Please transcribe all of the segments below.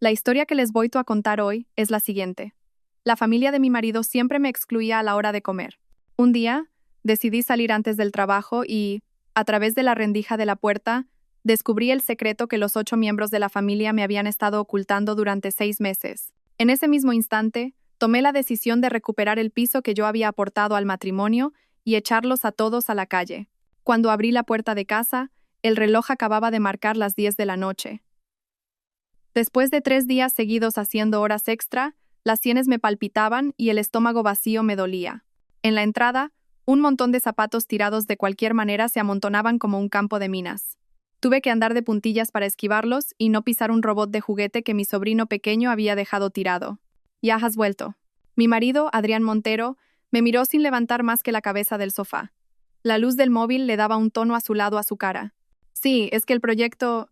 La historia que les voy a contar hoy es la siguiente. La familia de mi marido siempre me excluía a la hora de comer. Un día, decidí salir antes del trabajo y, a través de la rendija de la puerta, descubrí el secreto que los 8 miembros de la familia me habían estado ocultando durante 6 meses. En ese mismo instante, tomé la decisión de recuperar el piso que yo había aportado al matrimonio y echarlos a todos a la calle. Cuando abrí la puerta de casa, el reloj acababa de marcar las 10 de la noche. Después de 3 días seguidos haciendo horas extra, las sienes me palpitaban y el estómago vacío me dolía. En la entrada, un montón de zapatos tirados de cualquier manera se amontonaban como un campo de minas. Tuve que andar de puntillas para esquivarlos y no pisar un robot de juguete que mi sobrino pequeño había dejado tirado. Ya has vuelto. Mi marido, Adrián Montero, me miró sin levantar más que la cabeza del sofá. La luz del móvil le daba un tono azulado a su cara. Sí, es que el proyecto...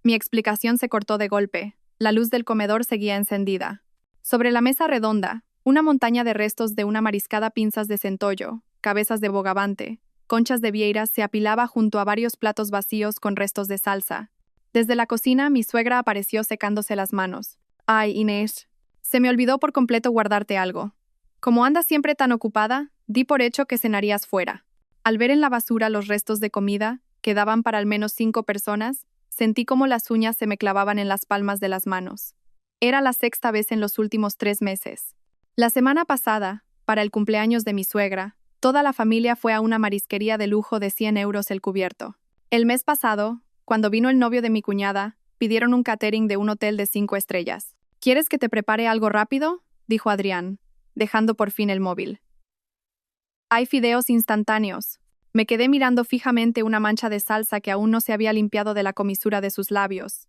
Mi explicación se cortó de golpe. La luz del comedor seguía encendida. Sobre la mesa redonda, una montaña de restos de una mariscada, pinzas de centollo, cabezas de bogavante, conchas de vieiras se apilaba junto a varios platos vacíos con restos de salsa. Desde la cocina, mi suegra apareció secándose las manos. Ay, Inés, se me olvidó por completo guardarte algo. Como andas siempre tan ocupada, di por hecho que cenarías fuera. Al ver en la basura los restos de comida, que daban para al menos 5 personas, sentí como las uñas se me clavaban en las palmas de las manos. Era la 6ª vez en los últimos 3 meses. La semana pasada, para el cumpleaños de mi suegra, toda la familia fue a una marisquería de lujo de 100 euros el cubierto. El mes pasado, cuando vino el novio de mi cuñada, pidieron un catering de un hotel de 5 estrellas. ¿Quieres que te prepare algo rápido?, dijo Adrián, dejando por fin el móvil. Hay fideos instantáneos. Me quedé mirando fijamente una mancha de salsa que aún no se había limpiado de la comisura de sus labios.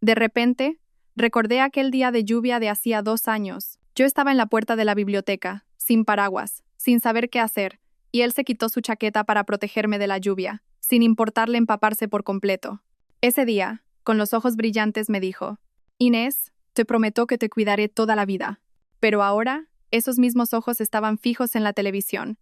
De repente, recordé aquel día de lluvia de hacía 2 años. Yo estaba en la puerta de la biblioteca, sin paraguas, sin saber qué hacer, y él se quitó su chaqueta para protegerme de la lluvia, sin importarle empaparse por completo. Ese día, con los ojos brillantes, me dijo: Inés, te prometo que te cuidaré toda la vida. Pero ahora, esos mismos ojos estaban fijos en la televisión.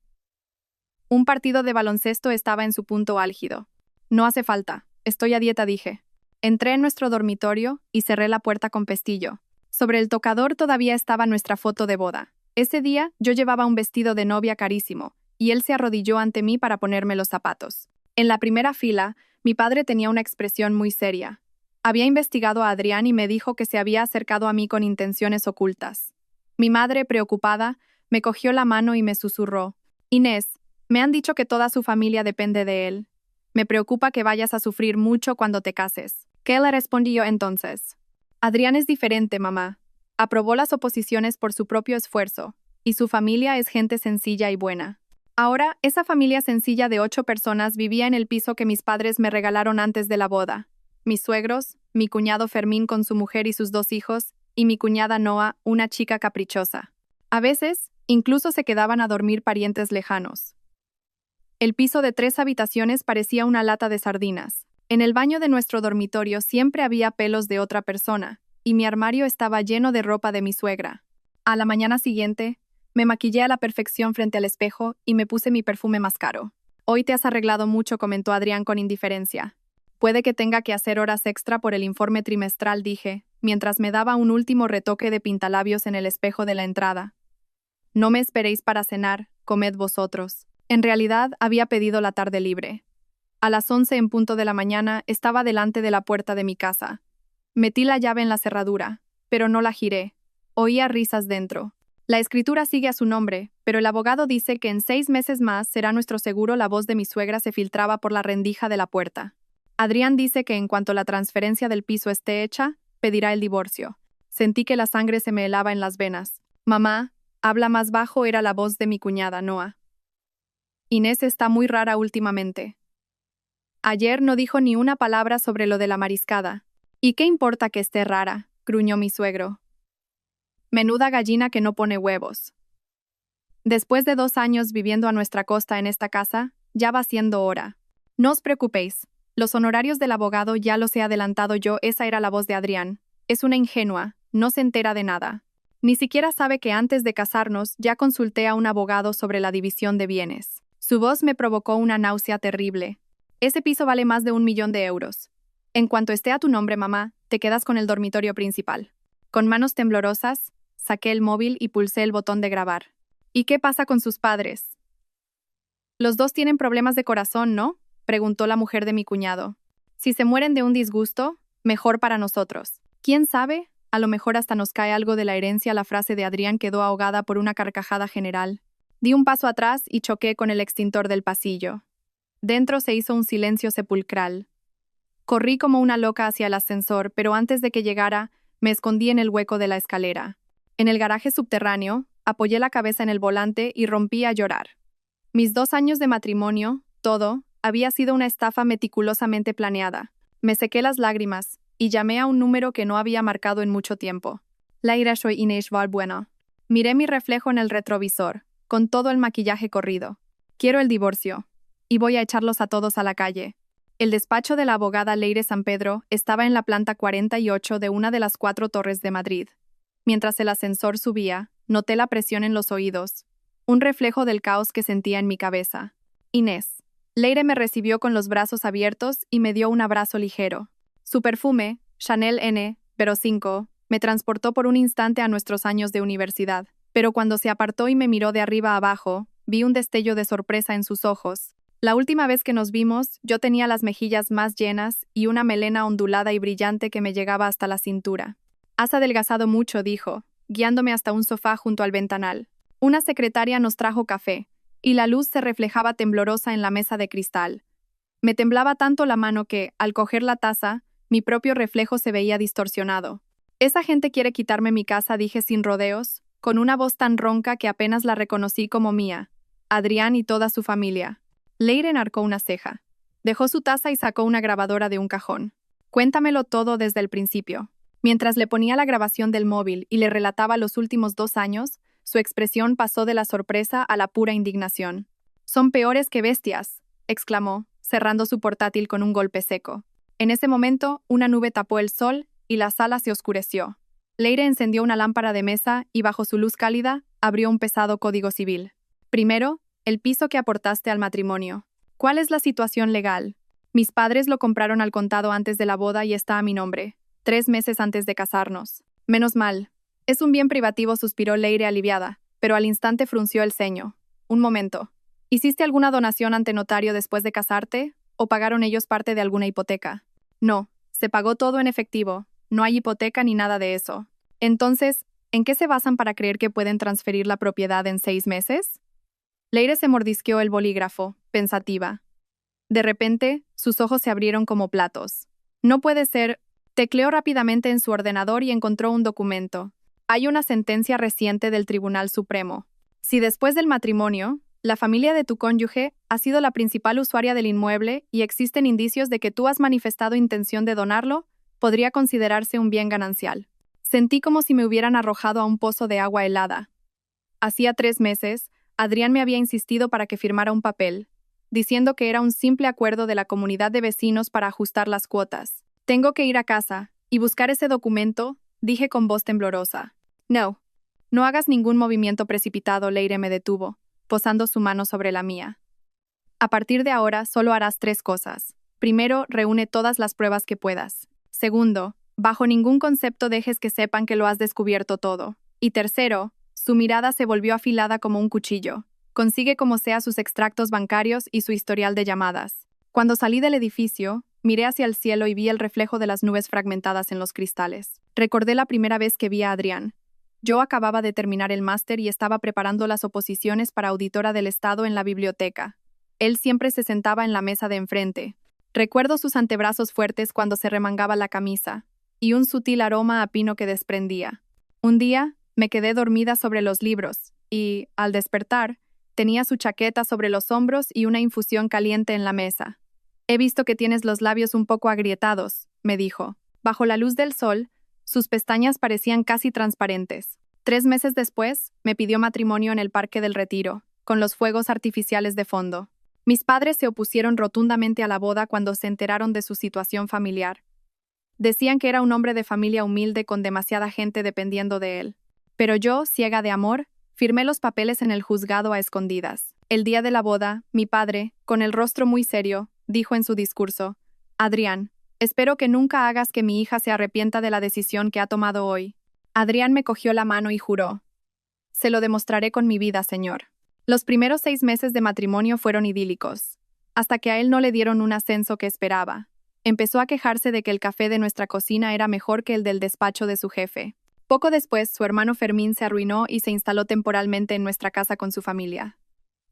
Un partido de baloncesto estaba en su punto álgido. No hace falta, estoy a dieta, dije. Entré en nuestro dormitorio y cerré la puerta con pestillo. Sobre el tocador todavía estaba nuestra foto de boda. Ese día yo llevaba un vestido de novia carísimo, y él se arrodilló ante mí para ponerme los zapatos. En la primera fila, mi padre tenía una expresión muy seria. Había investigado a Adrián y me dijo que se había acercado a mí con intenciones ocultas. Mi madre, preocupada, me cogió la mano y me susurró: Inés, me han dicho que toda su familia depende de él. Me preocupa que vayas a sufrir mucho cuando te cases. ¿Qué le respondí yo entonces? Adrián es diferente, mamá. Aprobó las oposiciones por su propio esfuerzo, y su familia es gente sencilla y buena. Ahora, esa familia sencilla de 8 personas vivía en el piso que mis padres me regalaron antes de la boda. Mis suegros, mi cuñado Fermín con su mujer y sus 2 hijos, y mi cuñada Noa, una chica caprichosa. A veces, incluso se quedaban a dormir parientes lejanos. El piso de 3 habitaciones parecía una lata de sardinas. En el baño de nuestro dormitorio siempre había pelos de otra persona, y mi armario estaba lleno de ropa de mi suegra. A la mañana siguiente, me maquillé a la perfección frente al espejo y me puse mi perfume más caro. Hoy te has arreglado mucho, comentó Adrián con indiferencia. Puede que tenga que hacer horas extra por el informe trimestral, dije, mientras me daba un último retoque de pintalabios en el espejo de la entrada. No me esperéis para cenar, comed vosotros. En realidad, había pedido la tarde libre. A las 11 en punto de la mañana estaba delante de la puerta de mi casa. Metí la llave en la cerradura, pero no la giré. Oía risas dentro. La escritura sigue a su nombre, pero el abogado dice que en 6 meses más será nuestro seguro. La voz de mi suegra se filtraba por la rendija de la puerta. Adrián dice que en cuanto la transferencia del piso esté hecha, pedirá el divorcio. Sentí que la sangre se me helaba en las venas. Mamá, habla más bajo, era la voz de mi cuñada Noa. Inés está muy rara últimamente. Ayer no dijo ni una palabra sobre lo de la mariscada. ¿Y qué importa que esté rara?, gruñó mi suegro. Menuda gallina que no pone huevos. Después de 2 años viviendo a nuestra costa en esta casa, ya va siendo hora. No os preocupéis, los honorarios del abogado ya los he adelantado yo. Esa era la voz de Adrián. Es una ingenua, no se entera de nada. Ni siquiera sabe que antes de casarnos ya consulté a un abogado sobre la división de bienes. Su voz me provocó una náusea terrible. Ese piso vale más de 1 millón de euros. En cuanto esté a tu nombre, mamá, te quedas con el dormitorio principal. Con manos temblorosas, saqué el móvil y pulsé el botón de grabar. ¿Y qué pasa con sus padres? Los dos tienen problemas de corazón, ¿no? Preguntó la mujer de mi cuñado. Si se mueren de un disgusto, mejor para nosotros. ¿Quién sabe? A lo mejor hasta nos cae algo de la herencia. La frase de Adrián quedó ahogada por una carcajada general. Di un paso atrás y choqué con el extintor del pasillo. Dentro se hizo un silencio sepulcral. Corrí como una loca hacia el ascensor, pero antes de que llegara, me escondí en el hueco de la escalera. En el garaje subterráneo, apoyé la cabeza en el volante y rompí a llorar. Mis 2 años de matrimonio, todo, había sido una estafa meticulosamente planeada. Me sequé las lágrimas y llamé a un número que no había marcado en mucho tiempo. Laira, soy Inés Valbuena. Miré mi reflejo en el retrovisor, con todo el maquillaje corrido. Quiero el divorcio. Y voy a echarlos a todos a la calle. El despacho de la abogada Leire San Pedro estaba en la planta 48 de una de las 4 torres de Madrid. Mientras el ascensor subía, noté la presión en los oídos, un reflejo del caos que sentía en mi cabeza. Inés. Leire me recibió con los brazos abiertos y me dio un abrazo ligero. Su perfume, Chanel N.05, me transportó por un instante a nuestros años de universidad, pero cuando se apartó y me miró de arriba a abajo, vi un destello de sorpresa en sus ojos. La última vez que nos vimos, yo tenía las mejillas más llenas y una melena ondulada y brillante que me llegaba hasta la cintura. Has adelgazado mucho, dijo, guiándome hasta un sofá junto al ventanal. Una secretaria nos trajo café, y la luz se reflejaba temblorosa en la mesa de cristal. Me temblaba tanto la mano que, al coger la taza, mi propio reflejo se veía distorsionado. Esa gente quiere quitarme mi casa, dije sin rodeos, con una voz tan ronca que apenas la reconocí como mía. Adrián y toda su familia. Leire enarcó una ceja. Dejó su taza y sacó una grabadora de un cajón. Cuéntamelo todo desde el principio. Mientras le ponía la grabación del móvil y le relataba los últimos 2 años, su expresión pasó de la sorpresa a la pura indignación. Son peores que bestias, exclamó, cerrando su portátil con un golpe seco. En ese momento, una nube tapó el sol y la sala se oscureció. Leire encendió una lámpara de mesa y bajo su luz cálida, abrió un pesado código civil. Primero, el piso que aportaste al matrimonio. ¿Cuál es la situación legal? Mis padres lo compraron al contado antes de la boda y está a mi nombre, 3 meses antes de casarnos. Menos mal. Es un bien privativo, suspiró Leire aliviada, pero al instante frunció el ceño. Un momento. ¿Hiciste alguna donación ante notario después de casarte? ¿O pagaron ellos parte de alguna hipoteca? No, se pagó todo en efectivo. No hay hipoteca ni nada de eso. Entonces, ¿en qué se basan para creer que pueden transferir la propiedad en 6 meses? Leire se mordisqueó el bolígrafo, pensativa. De repente, sus ojos se abrieron como platos. No puede ser. Tecleó rápidamente en su ordenador y encontró un documento. Hay una sentencia reciente del Tribunal Supremo. Si después del matrimonio, la familia de tu cónyuge ha sido la principal usuaria del inmueble y existen indicios de que tú has manifestado intención de donarlo, podría considerarse un bien ganancial. Sentí como si me hubieran arrojado a un pozo de agua helada. Hacía 3 meses, Adrián me había insistido para que firmara un papel, diciendo que era un simple acuerdo de la comunidad de vecinos para ajustar las cuotas. Tengo que ir a casa y buscar ese documento, dije con voz temblorosa. No. No hagas ningún movimiento precipitado, Leire me detuvo, posando su mano sobre la mía. A partir de ahora solo harás 3 cosas. Primero, reúne todas las pruebas que puedas. Segundo, bajo ningún concepto dejes que sepan que lo has descubierto todo. Y tercero, su mirada se volvió afilada como un cuchillo. Consigue como sea sus extractos bancarios y su historial de llamadas. Cuando salí del edificio, miré hacia el cielo y vi el reflejo de las nubes fragmentadas en los cristales. Recordé la primera vez que vi a Adrián. Yo acababa de terminar el máster y estaba preparando las oposiciones para auditora del Estado en la biblioteca. Él siempre se sentaba en la mesa de enfrente. Recuerdo sus antebrazos fuertes cuando se remangaba la camisa, y un sutil aroma a pino que desprendía. Un día, me quedé dormida sobre los libros, y, al despertar, tenía su chaqueta sobre los hombros y una infusión caliente en la mesa. He visto que tienes los labios un poco agrietados, me dijo. Bajo la luz del sol, sus pestañas parecían casi transparentes. 3 meses después, me pidió matrimonio en el Parque del Retiro, con los fuegos artificiales de fondo. Mis padres se opusieron rotundamente a la boda cuando se enteraron de su situación familiar. Decían que era un hombre de familia humilde con demasiada gente dependiendo de él. Pero yo, ciega de amor, firmé los papeles en el juzgado a escondidas. El día de la boda, mi padre, con el rostro muy serio, dijo en su discurso: Adrián, Espero que nunca hagas que mi hija se arrepienta de la decisión que ha tomado hoy. Adrián me cogió la mano y juró. Se lo demostraré con mi vida, señor. Los primeros 6 meses de matrimonio fueron idílicos, hasta que a él no le dieron un ascenso que esperaba. Empezó a quejarse de que el café de nuestra cocina era mejor que el del despacho de su jefe. Poco después, su hermano Fermín se arruinó y se instaló temporalmente en nuestra casa con su familia.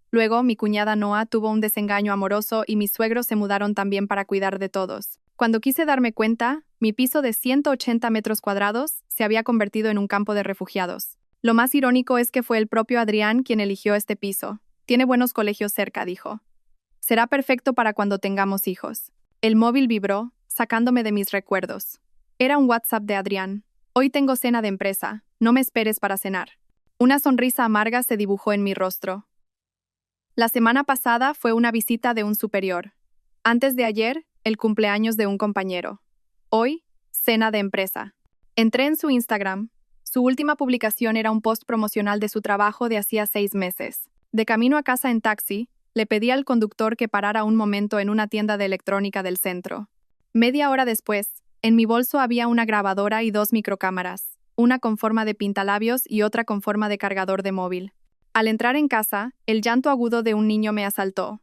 Luego, mi cuñada Noa tuvo un desengaño amoroso y mis suegros se mudaron también para cuidar de todos. Cuando quise darme cuenta, mi piso de 180 metros cuadrados se había convertido en un campo de refugiados. Lo más irónico es que fue el propio Adrián quien eligió este piso. Tiene buenos colegios cerca, dijo. Será perfecto para cuando tengamos hijos. El móvil vibró, sacándome de mis recuerdos. Era un WhatsApp de Adrián. Hoy tengo cena de empresa, no me esperes para cenar. Una sonrisa amarga se dibujó en mi rostro. La semana pasada fue una visita de un superior. Antes de ayer, el cumpleaños de un compañero. Hoy, cena de empresa. Entré en su Instagram. Su última publicación era un post promocional de su trabajo de hacía 6 meses. De camino a casa en taxi, le pedí al conductor que parara un momento en una tienda de electrónica del centro. Media hora después, en mi bolso había una grabadora y 2 microcámaras, una con forma de pintalabios y otra con forma de cargador de móvil. Al entrar en casa, el llanto agudo de un niño me asaltó.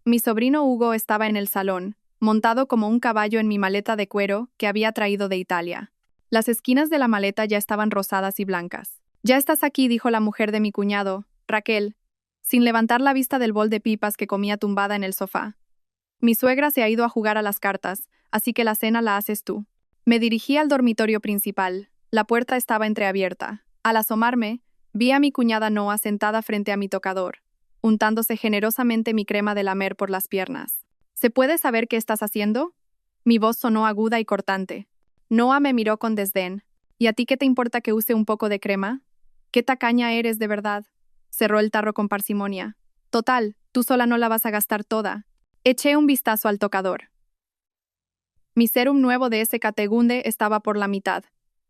Mi sobrino Hugo estaba en el salón, montado como un caballo en mi maleta de cuero que había traído de Italia. Las esquinas de la maleta ya estaban rosadas y blancas. «Ya estás aquí», dijo la mujer de mi cuñado, Raquel, sin levantar la vista del bol de pipas que comía tumbada en el sofá. «Mi suegra se ha ido a jugar a las cartas, así que la cena la haces tú». Me dirigí al dormitorio principal. La puerta estaba entreabierta. Al asomarme, vi a mi cuñada Noa sentada frente a mi tocador, untándose generosamente mi crema de lamer por las piernas. «¿Se puede saber qué estás haciendo?» Mi voz sonó aguda y cortante. Noa me miró con desdén. «¿Y a ti qué te importa que use un poco de crema? ¿Qué tacaña eres de verdad?» Cerró el tarro con parsimonia. «Total, tú sola no la vas a gastar toda». Eché un vistazo al tocador. Mi sérum nuevo de SKT Gunde estaba por la mitad,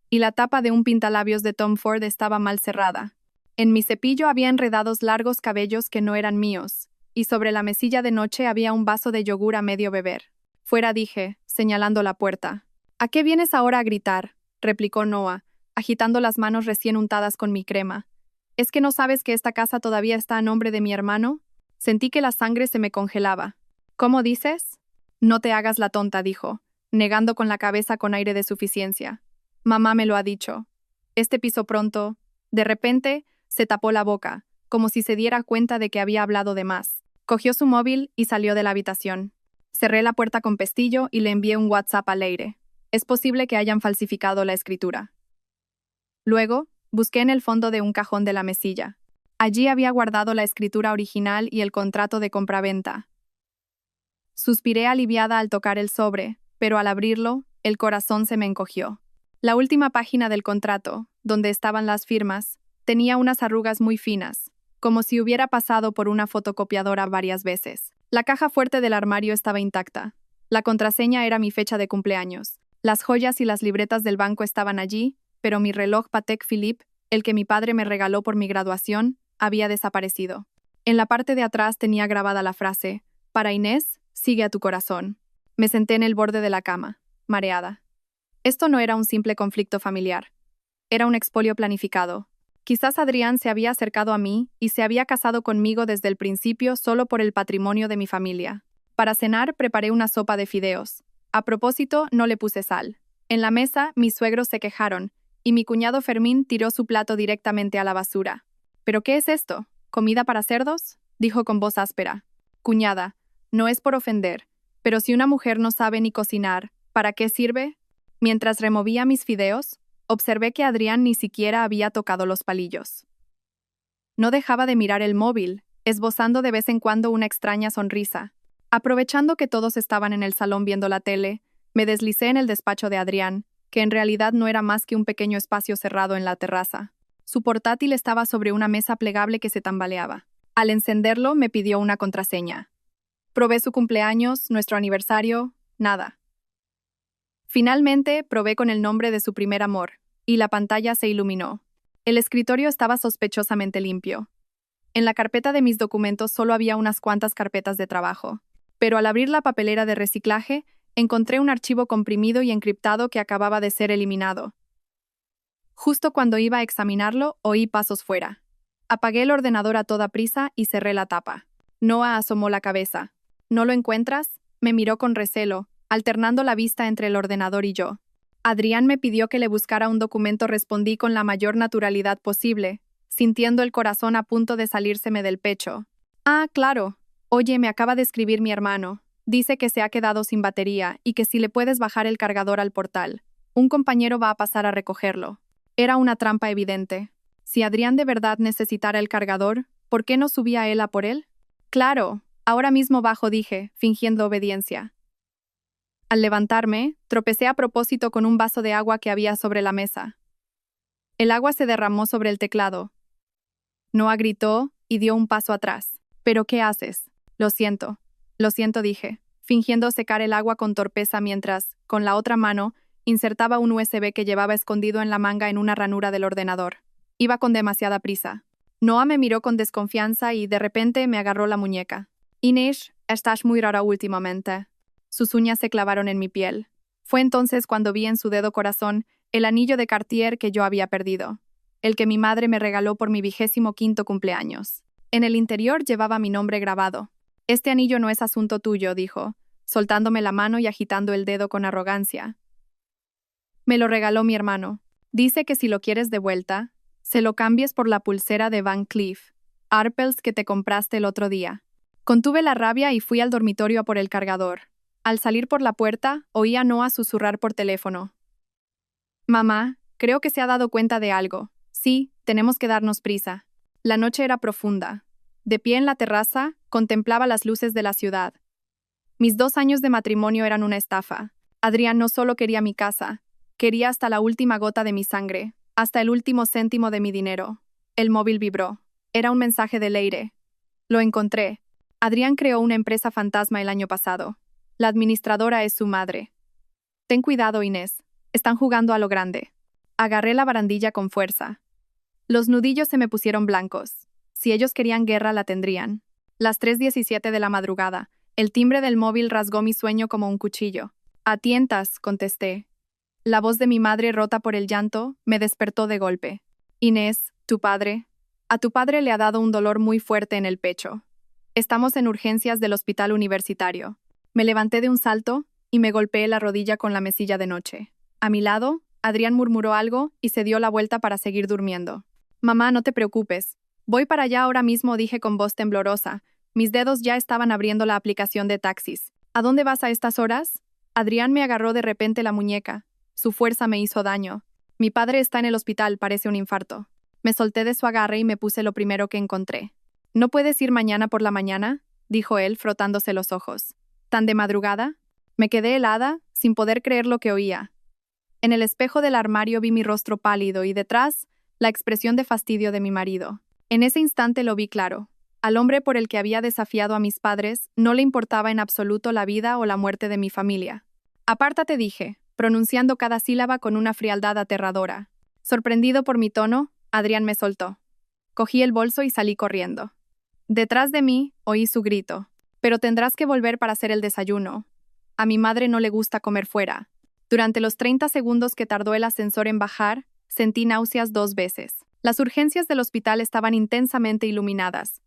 y la tapa de un pintalabios de Tom Ford estaba mal cerrada. En mi cepillo había enredados largos cabellos que no eran míos, y sobre la mesilla de noche había un vaso de yogur a medio beber. «Fuera», dije, señalando la puerta. «¿A qué vienes ahora a gritar?», replicó Noa, agitando las manos recién untadas con mi crema. «¿Es que no sabes que esta casa todavía está a nombre de mi hermano?» Sentí que la sangre se me congelaba. «¿Cómo dices?» «No te hagas la tonta», dijo, negando con la cabeza con aire de suficiencia. «Mamá me lo ha dicho. Este piso pronto». De repente, se tapó la boca, como si se diera cuenta de que había hablado de más. Cogió su móvil y salió de la habitación. Cerré la puerta con pestillo y le envié un WhatsApp a Leire. Es posible que hayan falsificado la escritura. Luego, busqué en el fondo de un cajón de la mesilla. Allí había guardado la escritura original y el contrato de compraventa. Suspiré aliviada al tocar el sobre, pero al abrirlo, el corazón se me encogió. La última página del contrato, donde estaban las firmas, tenía unas arrugas muy finas, como si hubiera pasado por una fotocopiadora varias veces. La caja fuerte del armario estaba intacta. La contraseña era mi fecha de cumpleaños. Las joyas y las libretas del banco estaban allí, pero mi reloj Patek Philippe, el que mi padre me regaló por mi graduación, había desaparecido. En la parte de atrás tenía grabada la frase: «Para Inés, sigue a tu corazón». Me senté en el borde de la cama, mareada. Esto no era un simple conflicto familiar. Era un expolio planificado. Quizás Adrián se había acercado a mí y se había casado conmigo desde el principio solo por el patrimonio de mi familia. Para cenar preparé una sopa de fideos. A propósito, no le puse sal. En la mesa, mis suegros se quejaron, y mi cuñado Fermín tiró su plato directamente a la basura. «¿Pero qué es esto? ¿Comida para cerdos?», dijo con voz áspera. «Cuñada, no es por ofender, pero si una mujer no sabe ni cocinar, ¿para qué sirve?». Mientras removía mis fideos, observé que Adrián ni siquiera había tocado los palillos. No dejaba de mirar el móvil, esbozando de vez en cuando una extraña sonrisa. Aprovechando que todos estaban en el salón viendo la tele, me deslicé en el despacho de Adrián, que en realidad no era más que un pequeño espacio cerrado en la terraza. Su portátil estaba sobre una mesa plegable que se tambaleaba. Al encenderlo, me pidió una contraseña. Probé su cumpleaños, nuestro aniversario, nada. Finalmente, probé con el nombre de su primer amor, y la pantalla se iluminó. El escritorio estaba sospechosamente limpio. En la carpeta de mis documentos solo había unas cuantas carpetas de trabajo, pero al abrir la papelera de reciclaje, Encontré un archivo comprimido y encriptado que acababa de ser eliminado. Justo cuando iba a examinarlo, oí pasos fuera. Apagué el ordenador a toda prisa y cerré la tapa. Noah asomó la cabeza. ¿No lo encuentras? Me miró con recelo, alternando la vista entre el ordenador y yo. Adrián me pidió que le buscara un documento, respondí con la mayor naturalidad posible, sintiendo el corazón a punto de salírseme del pecho. Ah, claro. Oye, me acaba de escribir mi hermano. Dice que se ha quedado sin batería y que si le puedes bajar el cargador al portal. Un compañero va a pasar a recogerlo. Era una trampa evidente. Si Adrián de verdad necesitara el cargador, ¿por qué no subía él a por él? Claro, ahora mismo bajo, dije, fingiendo obediencia. Al levantarme, tropecé a propósito con un vaso de agua que había sobre la mesa. El agua se derramó sobre el teclado. Noah gritó y dio un paso atrás. ¿Pero qué haces? Lo siento, dije, fingiendo secar el agua con torpeza mientras, con la otra mano, insertaba un USB que llevaba escondido en la manga en una ranura del ordenador. Iba con demasiada prisa. Noah me miró con desconfianza y de repente me agarró la muñeca. Inés, estás muy rara últimamente. Sus uñas se clavaron en mi piel. Fue entonces cuando vi en su dedo corazón el anillo de Cartier que yo había perdido, el que mi madre me regaló por mi 25º cumpleaños. En el interior llevaba mi nombre grabado. Este anillo no es asunto tuyo, dijo, soltándome la mano y agitando el dedo con arrogancia. Me lo regaló mi hermano. Dice que si lo quieres de vuelta, se lo cambies por la pulsera de Van Cleef Arpels que te compraste el otro día. Contuve la rabia y fui al dormitorio a por el cargador. Al salir por la puerta, oí a Noah susurrar por teléfono. Mamá, creo que se ha dado cuenta de algo. Sí, tenemos que darnos prisa. La noche era profunda. De pie en la terraza, contemplaba las luces de la ciudad. Mis 2 años de matrimonio eran una estafa. Adrián no solo quería mi casa, quería hasta la última gota de mi sangre, hasta el último céntimo de mi dinero. El móvil vibró. Era un mensaje de Leire. Lo encontré. Adrián creó una empresa fantasma el año pasado. La administradora es su madre. Ten cuidado, Inés. Están jugando a lo grande. Agarré la barandilla con fuerza. Los nudillos se me pusieron blancos. Si ellos querían guerra, la tendrían. Las 3:17 de la madrugada. El timbre del móvil rasgó mi sueño como un cuchillo. A tientas, contesté. La voz de mi madre, rota por el llanto, me despertó de golpe. Inés, tu padre. A tu padre le ha dado un dolor muy fuerte en el pecho. Estamos en urgencias del hospital universitario. Me levanté de un salto y me golpeé la rodilla con la mesilla de noche. A mi lado, Adrián murmuró algo y se dio la vuelta para seguir durmiendo. Mamá, no te preocupes. Voy para allá ahora mismo, dije con voz temblorosa. Mis dedos ya estaban abriendo la aplicación de taxis. ¿A dónde vas a estas horas? Adrián me agarró de repente la muñeca. Su fuerza me hizo daño. Mi padre está en el hospital, parece un infarto. Me solté de su agarre y me puse lo primero que encontré. ¿No puedes ir mañana por la mañana?, dijo él, frotándose los ojos. ¿Tan de madrugada? Me quedé helada, sin poder creer lo que oía. En el espejo del armario vi mi rostro pálido y detrás, la expresión de fastidio de mi marido. En ese instante lo vi claro. Al hombre por el que había desafiado a mis padres no le importaba en absoluto la vida o la muerte de mi familia. Apártate, dije, pronunciando cada sílaba con una frialdad aterradora. Sorprendido por mi tono, Adrián me soltó. Cogí el bolso y salí corriendo. Detrás de mí, oí su grito. Pero tendrás que volver para hacer el desayuno. A mi madre no le gusta comer fuera. Durante los 30 segundos que tardó el ascensor en bajar, sentí náuseas 2 veces. Las urgencias del hospital estaban intensamente iluminadas.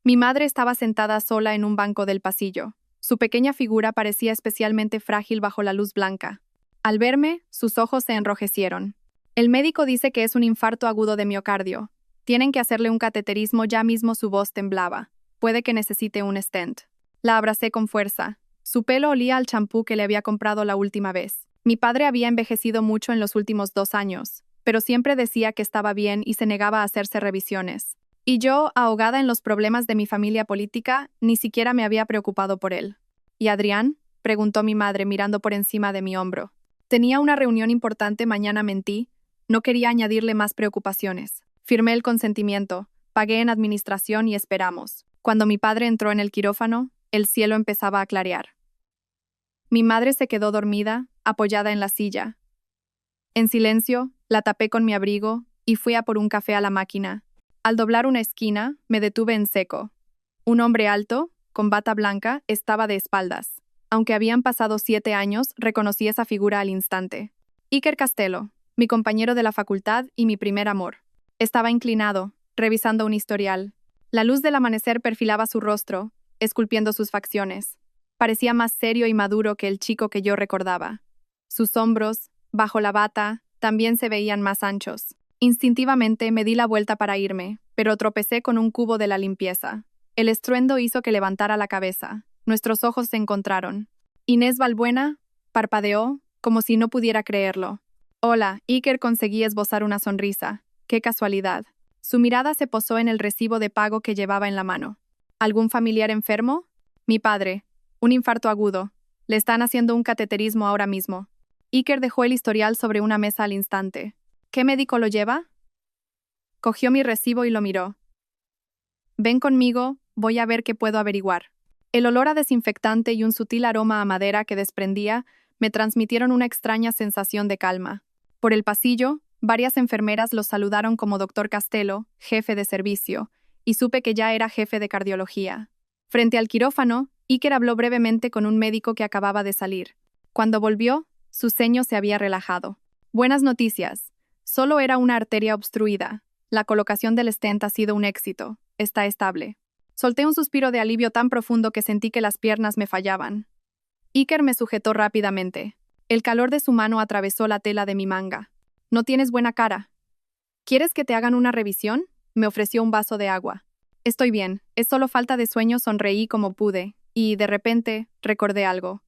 Mi madre estaba sentada sola en un banco del pasillo. Su pequeña figura parecía especialmente frágil bajo la luz blanca. Al verme, sus ojos se enrojecieron. El médico dice que es un infarto agudo de miocardio. Tienen que hacerle un cateterismo ya mismo, su voz temblaba. Puede que necesite un stent. La abracé con fuerza. Su pelo olía al champú que le había comprado la última vez. Mi padre había envejecido mucho en los últimos 2 años, pero siempre decía que estaba bien y se negaba a hacerse revisiones. Y yo, ahogada en los problemas de mi familia política, ni siquiera me había preocupado por él. ¿Y Adrián?, preguntó mi madre mirando por encima de mi hombro. Tenía una reunión importante mañana, mentí. No quería añadirle más preocupaciones. Firmé el consentimiento, pagué en administración y esperamos. Cuando mi padre entró en el quirófano, el cielo empezaba a clarear. Mi madre se quedó dormida, apoyada en la silla. En silencio, la tapé con mi abrigo y fui a por un café a la máquina. Al doblar una esquina, me detuve en seco. Un hombre alto, con bata blanca, estaba de espaldas. Aunque habían pasado 7 años, reconocí esa figura al instante. Iker Castello, mi compañero de la facultad y mi primer amor. Estaba inclinado, revisando un historial. La luz del amanecer perfilaba su rostro, esculpiendo sus facciones. Parecía más serio y maduro que el chico que yo recordaba. Sus hombros, bajo la bata, también se veían más anchos. Instintivamente me di la vuelta para irme, pero tropecé con un cubo de la limpieza. El estruendo hizo que levantara la cabeza. Nuestros ojos se encontraron. Inés Balbuena parpadeó, como si no pudiera creerlo. Hola, Iker conseguí esbozar una sonrisa. ¡Qué casualidad! Su mirada se posó en el recibo de pago que llevaba en la mano. ¿Algún familiar enfermo? Mi padre. Un infarto agudo. Le están haciendo un cateterismo ahora mismo. Iker dejó el historial sobre una mesa al instante. ¿Qué médico lo lleva? Cogió mi recibo y lo miró. Ven conmigo, voy a ver qué puedo averiguar. El olor a desinfectante y un sutil aroma a madera que desprendía me transmitieron una extraña sensación de calma. Por el pasillo, varias enfermeras los saludaron como doctor Castello, jefe de servicio, y supe que ya era jefe de cardiología. Frente al quirófano, Iker habló brevemente con un médico que acababa de salir. Cuando volvió, su ceño se había relajado. Buenas noticias. Solo era una arteria obstruida. La colocación del stent ha sido un éxito. Está estable. Solté un suspiro de alivio tan profundo que sentí que las piernas me fallaban. Iker me sujetó rápidamente. El calor de su mano atravesó la tela de mi manga. No tienes buena cara. ¿Quieres que te hagan una revisión? Me ofreció un vaso de agua. Estoy bien, es solo falta de sueño, sonreí como pude, y, de repente, recordé algo.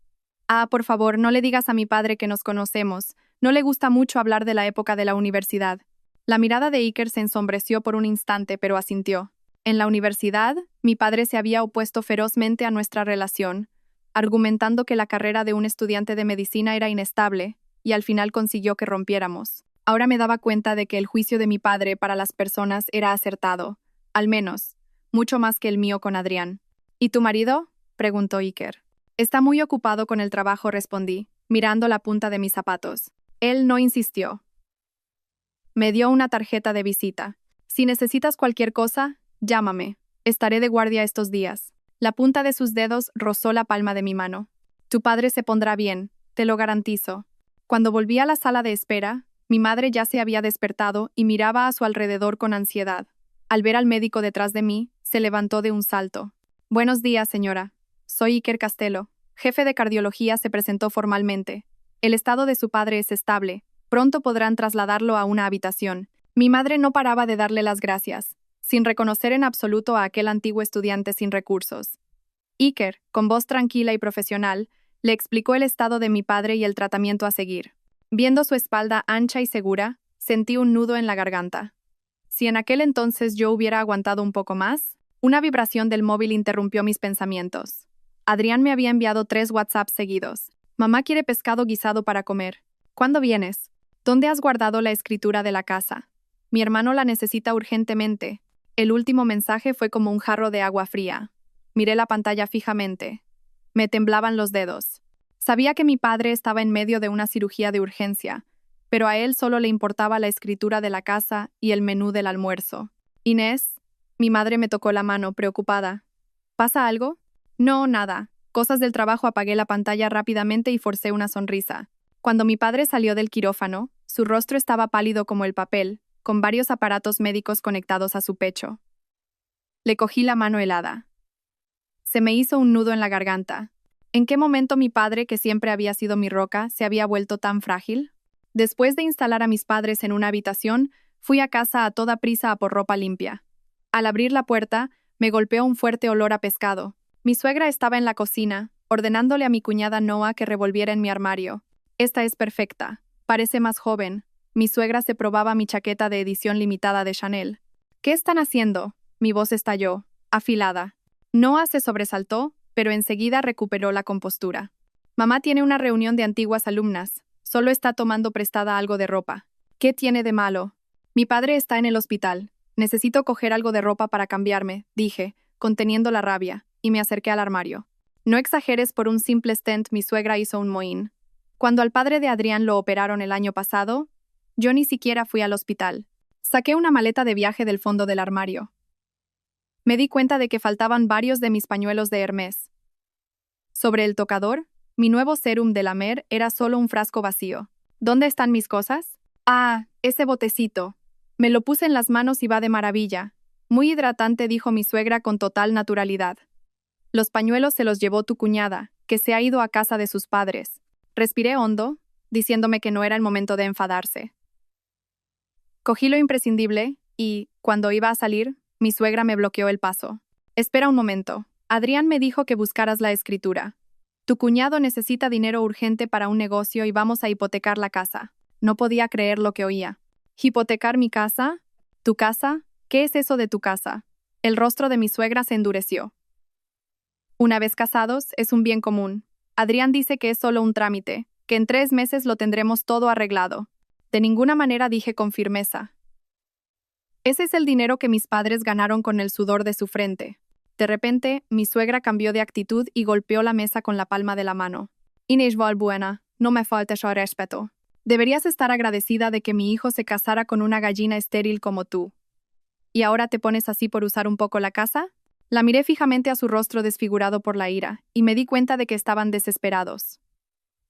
Ah, por favor, no le digas a mi padre que nos conocemos. No le gusta mucho hablar de la época de la universidad. La mirada de Iker se ensombreció por un instante, pero asintió. En la universidad, mi padre se había opuesto ferozmente a nuestra relación, argumentando que la carrera de un estudiante de medicina era inestable, y al final consiguió que rompiéramos. Ahora me daba cuenta de que el juicio de mi padre para las personas era acertado, al menos, mucho más que el mío con Adrián. ¿Y tu marido? Preguntó Iker. Está muy ocupado con el trabajo, respondí, mirando la punta de mis zapatos. Él no insistió. Me dio una tarjeta de visita. Si necesitas cualquier cosa, llámame. Estaré de guardia estos días. La punta de sus dedos rozó la palma de mi mano. Tu padre se pondrá bien, te lo garantizo. Cuando volví a la sala de espera, mi madre ya se había despertado y miraba a su alrededor con ansiedad. Al ver al médico detrás de mí, se levantó de un salto. Buenos días, señora. Soy Iker Castello. Jefe de cardiología, se presentó formalmente. El estado de su padre es estable. Pronto podrán trasladarlo a una habitación. Mi madre no paraba de darle las gracias, sin reconocer en absoluto a aquel antiguo estudiante sin recursos. Iker, con voz tranquila y profesional, le explicó el estado de mi padre y el tratamiento a seguir. Viendo su espalda ancha y segura, sentí un nudo en la garganta. Si en aquel entonces yo hubiera aguantado un poco más, una vibración del móvil interrumpió mis pensamientos. Adrián me había enviado 3 WhatsApps seguidos. Mamá quiere pescado guisado para comer. ¿Cuándo vienes? ¿Dónde has guardado la escritura de la casa? Mi hermano la necesita urgentemente. El último mensaje fue como un jarro de agua fría. Miré la pantalla fijamente. Me temblaban los dedos. Sabía que mi padre estaba en medio de una cirugía de urgencia, pero a él solo le importaba la escritura de la casa y el menú del almuerzo. Inés, mi madre me tocó la mano, preocupada. ¿Pasa algo? No, nada. Cosas del trabajo. Apagué la pantalla rápidamente y forcé una sonrisa. Cuando mi padre salió del quirófano, su rostro estaba pálido como el papel, con varios aparatos médicos conectados a su pecho. Le cogí la mano helada. Se me hizo un nudo en la garganta. ¿En qué momento mi padre, que siempre había sido mi roca, se había vuelto tan frágil? Después de instalar a mis padres en una habitación, fui a casa a toda prisa a por ropa limpia. Al abrir la puerta, me golpeó un fuerte olor a pescado. Mi suegra estaba en la cocina, ordenándole a mi cuñada Noa que revolviera en mi armario. Esta es perfecta. Parece más joven. Mi suegra se probaba mi chaqueta de edición limitada de Chanel. ¿Qué están haciendo? Mi voz estalló, afilada. Noa se sobresaltó, pero enseguida recuperó la compostura. Mamá tiene una reunión de antiguas alumnas. Solo está tomando prestada algo de ropa. ¿Qué tiene de malo? Mi padre está en el hospital. Necesito coger algo de ropa para cambiarme, dije, conteniendo la rabia, y me acerqué al armario. No exageres, por un simple stent mi suegra hizo un mohín. Cuando al padre de Adrián lo operaron el año pasado, yo ni siquiera fui al hospital. Saqué una maleta de viaje del fondo del armario. Me di cuenta de que faltaban varios de mis pañuelos de Hermès. Sobre el tocador, Mi nuevo sérum de la Mer era solo un frasco vacío. ¿Dónde están mis cosas? Ah, ese botecito. Me lo puse en las manos y va de maravilla. Muy hidratante, dijo mi suegra con total naturalidad. Los pañuelos se los llevó tu cuñada, que se ha ido a casa de sus padres. Respiré hondo, diciéndome que no era el momento de enfadarse. Cogí lo imprescindible y, cuando iba a salir, mi suegra me bloqueó el paso. Espera un momento. Adrián me dijo que buscaras la escritura. Tu cuñado necesita dinero urgente para un negocio y vamos a hipotecar la casa. No podía creer lo que oía. ¿Hipotecar mi casa? ¿Tu casa? ¿Qué es eso de tu casa? El rostro de mi suegra se endureció. Una vez casados, es un bien común. Adrián dice que es solo un trámite, que en 3 meses lo tendremos todo arreglado. De ninguna manera, dije con firmeza. Ese es el dinero que mis padres ganaron con el sudor de su frente. De repente, mi suegra cambió de actitud y golpeó la mesa con la palma de la mano. Inés Valbuena, no me faltes al respeto. Deberías estar agradecida de que mi hijo se casara con una gallina estéril como tú. ¿Y ahora te pones así por usar un poco la casa? La miré fijamente a su rostro desfigurado por la ira, y me di cuenta de que estaban desesperados.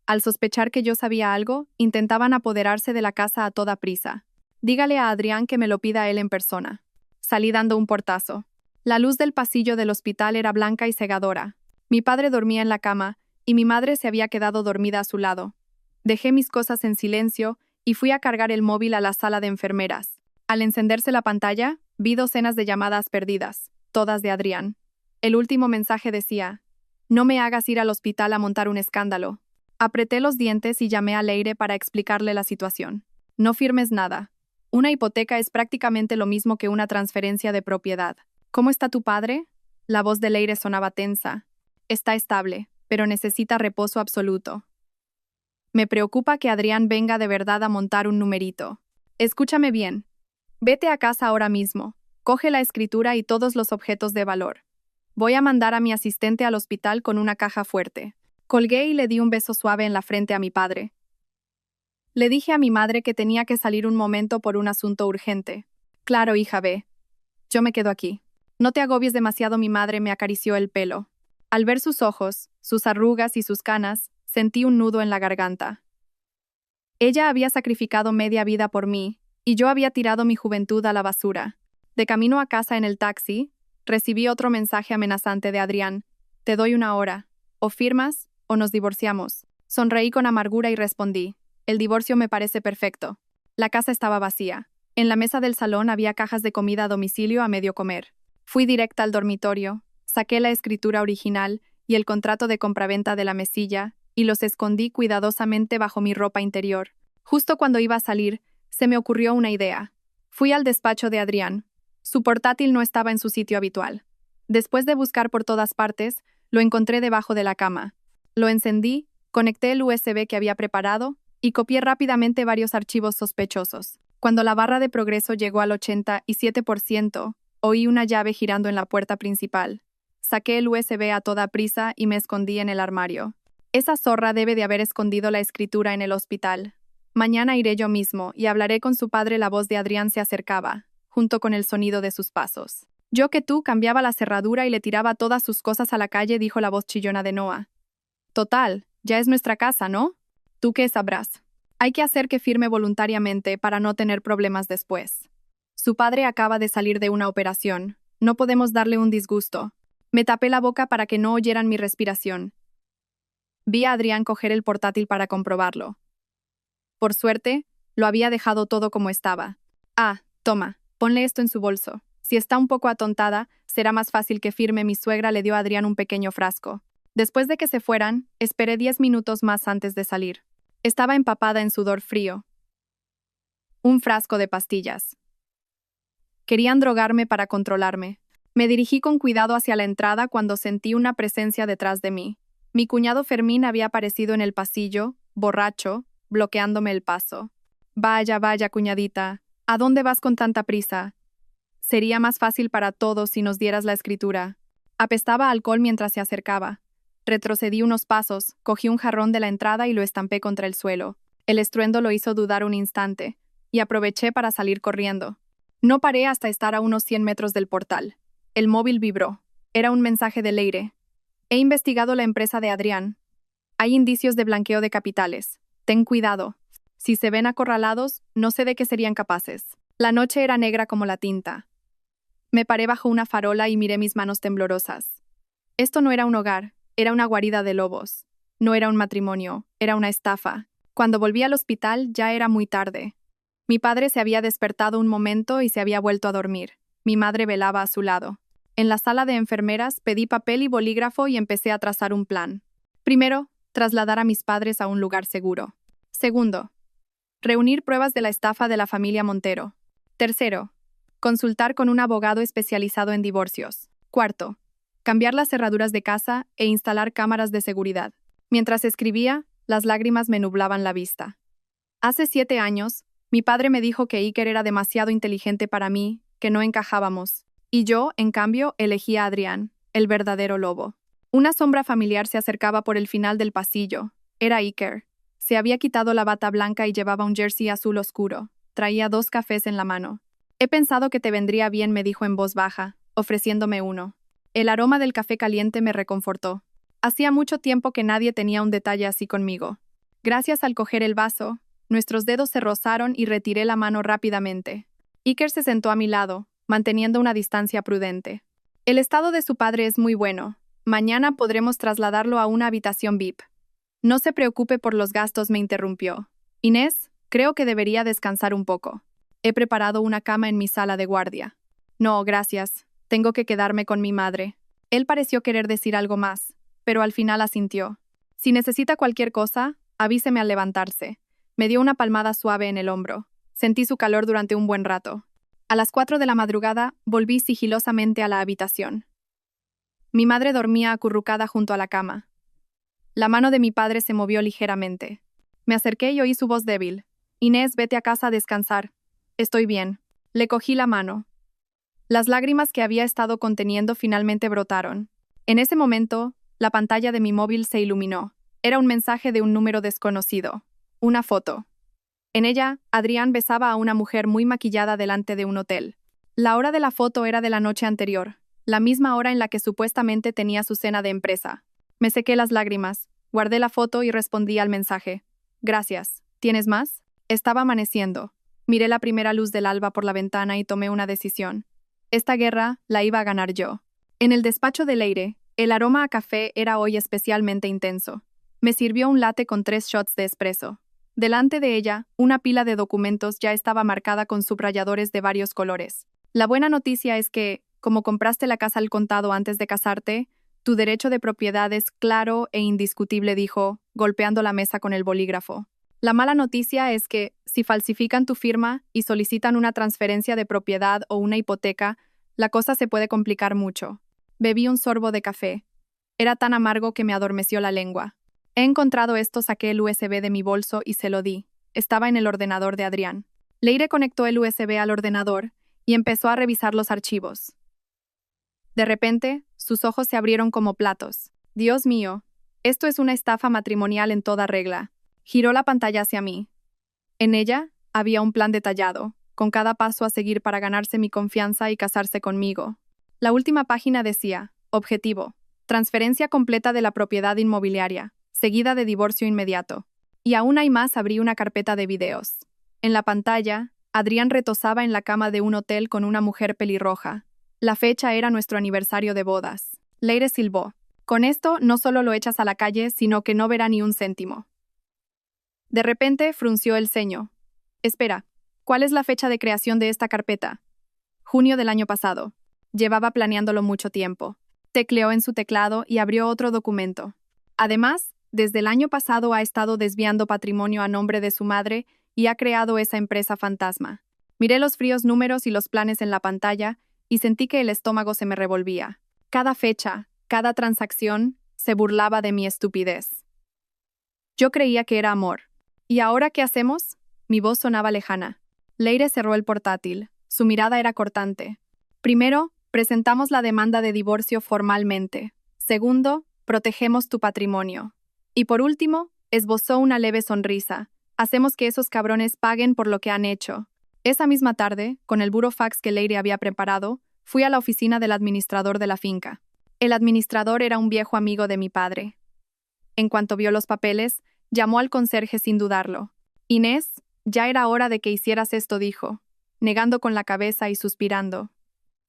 Al sospechar que yo sabía algo, intentaban apoderarse de la casa a toda prisa. Dígale a Adrián que me lo pida él en persona. Salí dando un portazo. La luz del pasillo del hospital era blanca y cegadora. Mi padre dormía en la cama, y mi madre se había quedado dormida a su lado. Dejé mis cosas en silencio y fui a cargar el móvil a la sala de enfermeras. Al encenderse la pantalla, vi docenas de llamadas perdidas, todas de Adrián. El último mensaje decía: no me hagas ir al hospital a montar un escándalo. Apreté los dientes y llamé a Leire para explicarle la situación. No firmes nada. Una hipoteca es prácticamente lo mismo que una transferencia de propiedad. ¿Cómo está tu padre? La voz de Leire sonaba tensa. Está estable, pero necesita reposo absoluto. Me preocupa que Adrián venga de verdad a montar un numerito. Escúchame bien. Vete a casa ahora mismo. Coge la escritura y todos los objetos de valor. Voy a mandar a mi asistente al hospital con una caja fuerte. Colgué y le di un beso suave en la frente a mi padre. Le dije a mi madre que tenía que salir un momento por un asunto urgente. Claro, hija, ve. Yo me quedo aquí. No te agobies demasiado, mi madre me acarició el pelo. Al ver sus ojos, sus arrugas y sus canas, sentí un nudo en la garganta. Ella había sacrificado media vida por mí, y yo había tirado mi juventud a la basura. De camino a casa en el taxi, recibí otro mensaje amenazante de Adrián. Te doy 1 hora. O firmas, o nos divorciamos. Sonreí con amargura y respondí. El divorcio me parece perfecto. La casa estaba vacía. En la mesa del salón había cajas de comida a domicilio a medio comer. Fui directa al dormitorio, saqué la escritura original y el contrato de compraventa de la mesilla y los escondí cuidadosamente bajo mi ropa interior. Justo cuando iba a salir, se me ocurrió una idea. Fui al despacho de Adrián. Su portátil no estaba en su sitio habitual. Después de buscar por todas partes, lo encontré debajo de la cama. Lo encendí, conecté el USB que había preparado y copié rápidamente varios archivos sospechosos. Cuando la barra de progreso llegó al 87%, oí una llave girando en la puerta principal. Saqué el USB a toda prisa y me escondí en el armario. Esa zorra debe de haber escondido la escritura en el hospital. Mañana iré yo mismo y hablaré con su padre. La voz de Adrián se acercaba, junto con el sonido de sus pasos. Yo que tú cambiaba la cerradura y le tiraba todas sus cosas a la calle, dijo la voz chillona de Noah. Total, ya es nuestra casa, ¿no? ¿Tú qué sabrás? Hay que hacer que firme voluntariamente para no tener problemas después. Su padre acaba de salir de una operación. No podemos darle un disgusto. Me tapé la boca para que no oyeran mi respiración. Vi a Adrián coger el portátil para comprobarlo. Por suerte, lo había dejado todo como estaba. Ah, toma, ponle esto en su bolso. Si está un poco atontada, será más fácil que firme. Mi suegra le dio a Adrián un pequeño frasco. Después de que se fueran, esperé 10 minutos más antes de salir. Estaba empapada en sudor frío. Un frasco de pastillas. Querían drogarme para controlarme. Me dirigí con cuidado hacia la entrada cuando sentí una presencia detrás de mí. Mi cuñado Fermín había aparecido en el pasillo, borracho, bloqueándome el paso. Vaya, vaya, cuñadita, ¿a dónde vas con tanta prisa? Sería más fácil para todos si nos dieras la escritura. Apestaba a alcohol mientras se acercaba. Retrocedí unos pasos, cogí un jarrón de la entrada y lo estampé contra el suelo. El estruendo lo hizo dudar un instante, y aproveché para salir corriendo. No paré hasta estar a unos 100 metros del portal. El móvil vibró. Era un mensaje de Leire. He investigado la empresa de Adrián. Hay indicios de blanqueo de capitales. Ten cuidado. Si se ven acorralados, no sé de qué serían capaces. La noche era negra como la tinta. Me paré bajo una farola y miré mis manos temblorosas. Esto no era un hogar, era una guarida de lobos. No era un matrimonio, era una estafa. Cuando volví al hospital ya era muy tarde. Mi padre se había despertado un momento y se había vuelto a dormir. Mi madre velaba a su lado. En la sala de enfermeras pedí papel y bolígrafo y empecé a trazar un plan. Primero, trasladar a mis padres a un lugar seguro. Segundo, reunir pruebas de la estafa de la familia Montero. Tercero, consultar con un abogado especializado en divorcios. Cuarto, cambiar las cerraduras de casa e instalar cámaras de seguridad. Mientras escribía, las lágrimas me nublaban la vista. Hace 7 años, mi padre me dijo que Iker era demasiado inteligente para mí, que no encajábamos. Y yo, en cambio, elegí a Adrián, el verdadero lobo. Una sombra familiar se acercaba por el final del pasillo. Era Iker. Se había quitado la bata blanca y llevaba un jersey azul oscuro. Traía 2 cafés en la mano. He pensado que te vendría bien, me dijo en voz baja, ofreciéndome uno. El aroma del café caliente me reconfortó. Hacía mucho tiempo que nadie tenía un detalle así conmigo. Gracias al coger el vaso, nuestros dedos se rozaron y retiré la mano rápidamente. Iker se sentó a mi lado, manteniendo una distancia prudente. El estado de su padre es muy bueno. Mañana podremos trasladarlo a una habitación VIP. No se preocupe por los gastos, me interrumpió. Inés, creo que debería descansar un poco. He preparado una cama en mi sala de guardia. No, gracias. Tengo que quedarme con mi madre. Él pareció querer decir algo más, pero al final asintió. Si necesita cualquier cosa, avíseme al levantarse. Me dio una palmada suave en el hombro. Sentí su calor durante un buen rato. A las 4 de la madrugada, volví sigilosamente a la habitación. Mi madre dormía acurrucada junto a la cama. La mano de mi padre se movió ligeramente. Me acerqué y oí su voz débil. Inés, vete a casa a descansar. Estoy bien. Le cogí la mano. Las lágrimas que había estado conteniendo finalmente brotaron. En ese momento, la pantalla de mi móvil se iluminó. Era un mensaje de un número desconocido. Una foto. En ella, Adrián besaba a una mujer muy maquillada delante de un hotel. La hora de la foto era de la noche anterior, la misma hora en la que supuestamente tenía su cena de empresa. Me sequé las lágrimas, guardé la foto y respondí al mensaje. Gracias. ¿Tienes más? Estaba amaneciendo. Miré la primera luz del alba por la ventana y tomé una decisión. Esta guerra la iba a ganar yo. En el despacho de Leire, el aroma a café era hoy especialmente intenso. Me sirvió un latte con 3 shots de espresso. Delante de ella, una pila de documentos ya estaba marcada con subrayadores de varios colores. La buena noticia es que, como compraste la casa al contado antes de casarte, tu derecho de propiedad es claro e indiscutible, dijo, golpeando la mesa con el bolígrafo. La mala noticia es que, si falsifican tu firma y solicitan una transferencia de propiedad o una hipoteca, la cosa se puede complicar mucho. Bebí un sorbo de café. Era tan amargo que me adormeció la lengua. He encontrado esto, saqué el USB de mi bolso y se lo di. Estaba en el ordenador de Adrián. Leire conectó el USB al ordenador y empezó a revisar los archivos. De repente, sus ojos se abrieron como platos. Dios mío, esto es una estafa matrimonial en toda regla. Giró la pantalla hacia mí. En ella había un plan detallado, con cada paso a seguir para ganarse mi confianza y casarse conmigo. La última página decía, objetivo, transferencia completa de la propiedad inmobiliaria, seguida de divorcio inmediato. Y aún hay más, abrí una carpeta de videos. En la pantalla, Adrián retosaba en la cama de un hotel con una mujer pelirroja. La fecha era nuestro aniversario de bodas. Leire silbó. Con esto no solo lo echas a la calle, sino que no verá ni un céntimo. De repente frunció el ceño. Espera, ¿cuál es la fecha de creación de esta carpeta? Junio del año pasado. Llevaba planeándolo mucho tiempo. Tecleó en su teclado y abrió otro documento. Además, desde el año pasado ha estado desviando patrimonio a nombre de su madre y ha creado esa empresa fantasma. Miré los fríos números y los planes en la pantalla y sentí que el estómago se me revolvía. Cada fecha, cada transacción, se burlaba de mi estupidez. Yo creía que era amor. ¿Y ahora qué hacemos? Mi voz sonaba lejana. Leire cerró el portátil. Su mirada era cortante. Primero, presentamos la demanda de divorcio formalmente. Segundo, protegemos tu patrimonio. Y por último, esbozó una leve sonrisa. Hacemos que esos cabrones paguen por lo que han hecho. Esa misma tarde, con el burofax que Leire había preparado, fui a la oficina del administrador de la finca. El administrador era un viejo amigo de mi padre. En cuanto vio los papeles, llamó al conserje sin dudarlo. Inés, ya era hora de que hicieras esto, dijo, negando con la cabeza y suspirando.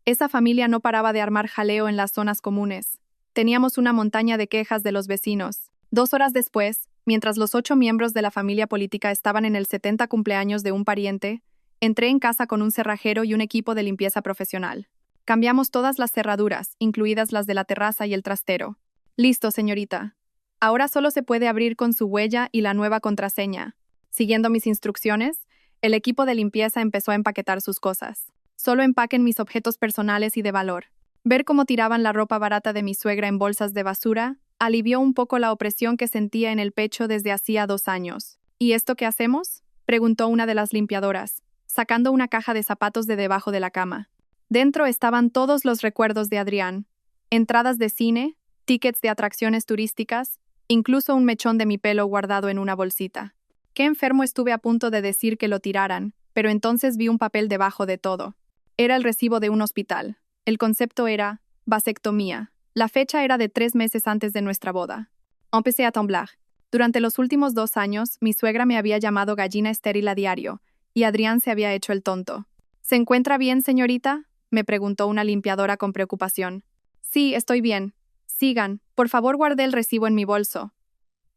Esa familia no paraba de armar jaleo en las zonas comunes. Teníamos una montaña de quejas de los vecinos. 2 horas después, mientras los 8 miembros de la familia política estaban en el 70 cumpleaños de un pariente, entré en casa con un cerrajero y un equipo de limpieza profesional. Cambiamos todas las cerraduras, incluidas las de la terraza y el trastero. Listo, señorita. Ahora solo se puede abrir con su huella y la nueva contraseña. Siguiendo mis instrucciones, el equipo de limpieza empezó a empaquetar sus cosas. Solo empaquen mis objetos personales y de valor. Ver cómo tiraban la ropa barata de mi suegra en bolsas de basura alivió un poco la opresión que sentía en el pecho desde hacía 2 años. ¿Y esto qué hacemos?, preguntó una de las limpiadoras, sacando una caja de zapatos de debajo de la cama. Dentro estaban todos los recuerdos de Adrián: entradas de cine, tickets de atracciones turísticas, incluso un mechón de mi pelo guardado en una bolsita. Qué enfermo, estuve a punto de decir que lo tiraran, pero entonces vi un papel debajo de todo. Era el recibo de un hospital. El concepto era vasectomía. La fecha era de 3 meses antes de nuestra boda. Empecé a temblar. Durante los últimos 2 años, mi suegra me había llamado gallina estéril a diario, y Adrián se había hecho el tonto. ¿Se encuentra bien, señorita?, me preguntó una limpiadora con preocupación. Sí, estoy bien. Sigan. Por favor, guardé el recibo en mi bolso.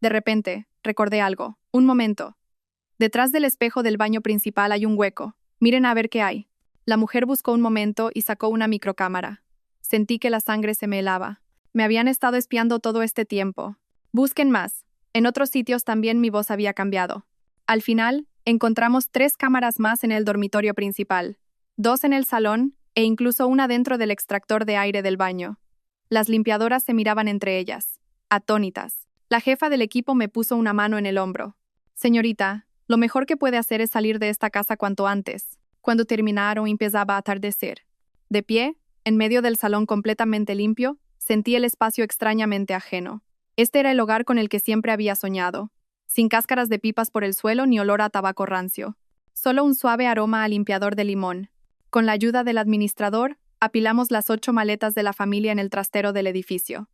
De repente, recordé algo. Un momento. Detrás del espejo del baño principal hay un hueco. Miren a ver qué hay. La mujer buscó un momento y sacó una microcámara. Sentí que la sangre se me helaba. Me habían estado espiando todo este tiempo. Busquen más. En otros sitios también mi voz había cambiado. Al final, encontramos 3 cámaras más en el dormitorio principal, 2 en el salón e incluso una dentro del extractor de aire del baño. Las limpiadoras se miraban entre ellas, atónitas. La jefa del equipo me puso una mano en el hombro. Señorita, lo mejor que puede hacer es salir de esta casa cuanto antes. Cuando terminaron empezaba a atardecer. De pie, en medio del salón completamente limpio, sentí el espacio extrañamente ajeno. Este era el hogar con el que siempre había soñado. Sin cáscaras de pipas por el suelo ni olor a tabaco rancio. Solo un suave aroma a limpiador de limón. Con la ayuda del administrador, apilamos las 8 maletas de la familia en el trastero del edificio.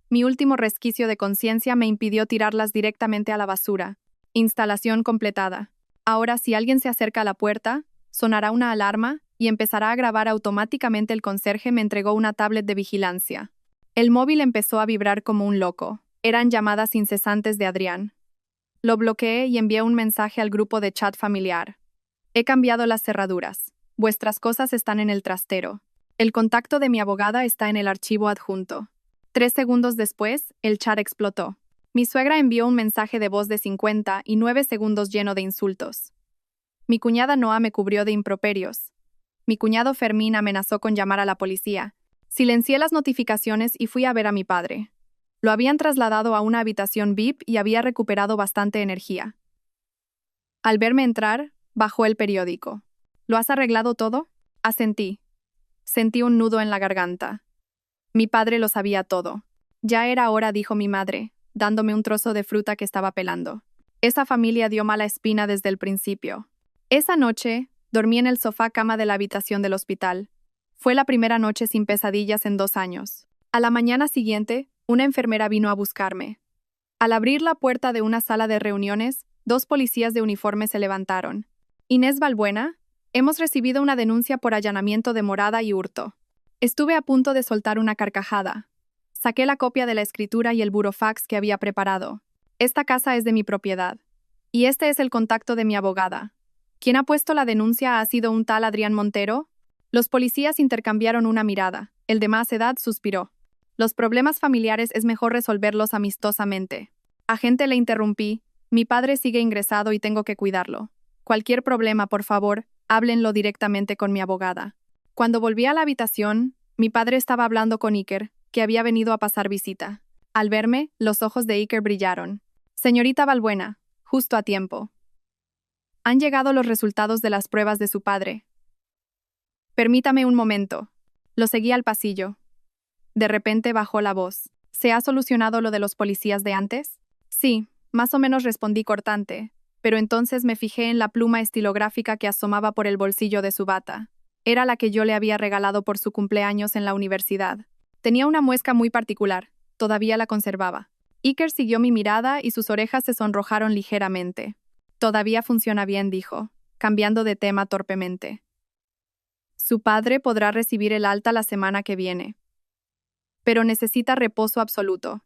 Mi último resquicio de conciencia me impidió tirarlas directamente a la basura. Instalación completada. Ahora, si alguien se acerca a la puerta, sonará una alarma y empezará a grabar automáticamente. El conserje me entregó una tablet de vigilancia. El móvil empezó a vibrar como un loco. Eran llamadas incesantes de Adrián. Lo bloqueé y envié un mensaje al grupo de chat familiar. He cambiado las cerraduras. Vuestras cosas están en el trastero. El contacto de mi abogada está en el archivo adjunto. 3 segundos después, el chat explotó. Mi suegra envió un mensaje de voz de 59 segundos lleno de insultos. Mi cuñada Noa me cubrió de improperios. Mi cuñado Fermín amenazó con llamar a la policía. Silencié las notificaciones y fui a ver a mi padre. Lo habían trasladado a una habitación VIP y había recuperado bastante energía. Al verme entrar, bajó el periódico. ¿Lo has arreglado todo?, asentí. Sentí un nudo en la garganta. Mi padre lo sabía todo. Ya era hora, dijo mi madre, dándome un trozo de fruta que estaba pelando. Esa familia dio mala espina desde el principio. Esa noche, dormí en el sofá cama de la habitación del hospital. Fue la primera noche sin pesadillas en 2 años. A la mañana siguiente, una enfermera vino a buscarme. Al abrir la puerta de una sala de reuniones, 2 policías de uniforme se levantaron. Inés Balbuena, hemos recibido una denuncia por allanamiento de morada y hurto. Estuve a punto de soltar una carcajada. Saqué la copia de la escritura y el burofax que había preparado. Esta casa es de mi propiedad. Y este es el contacto de mi abogada. ¿Quién ha puesto la denuncia ha sido un tal Adrián Montero? Los policías intercambiaron una mirada. El de más edad suspiró. Los problemas familiares es mejor resolverlos amistosamente. Agente, le interrumpí. Mi padre sigue ingresado y tengo que cuidarlo. Cualquier problema, por favor, háblenlo directamente con mi abogada. Cuando volví a la habitación, mi padre estaba hablando con Iker, que había venido a pasar visita. Al verme, los ojos de Iker brillaron. Señorita Balbuena, justo a tiempo. Han llegado los resultados de las pruebas de su padre. Permítame un momento. Lo seguí al pasillo. De repente bajó la voz. ¿Se ha solucionado lo de los policías de antes? Sí, más o menos, respondí cortante, pero entonces me fijé en la pluma estilográfica que asomaba por el bolsillo de su bata. Era la que yo le había regalado por su cumpleaños en la universidad. Tenía una muesca muy particular, todavía la conservaba. Iker siguió mi mirada y sus orejas se sonrojaron ligeramente. Todavía funciona bien, dijo, cambiando de tema torpemente. Su padre podrá recibir el alta la semana que viene. Pero necesita reposo absoluto.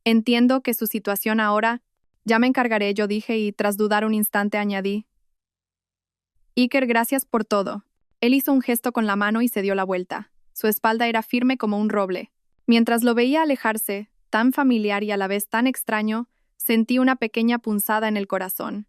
Entiendo que su situación ahora... Ya me encargaré, yo dije y tras dudar un instante añadí. Iker, gracias por todo. Él hizo un gesto con la mano y se dio la vuelta. Su espalda era firme como un roble. Mientras lo veía alejarse, tan familiar y a la vez tan extraño, sentí una pequeña punzada en el corazón.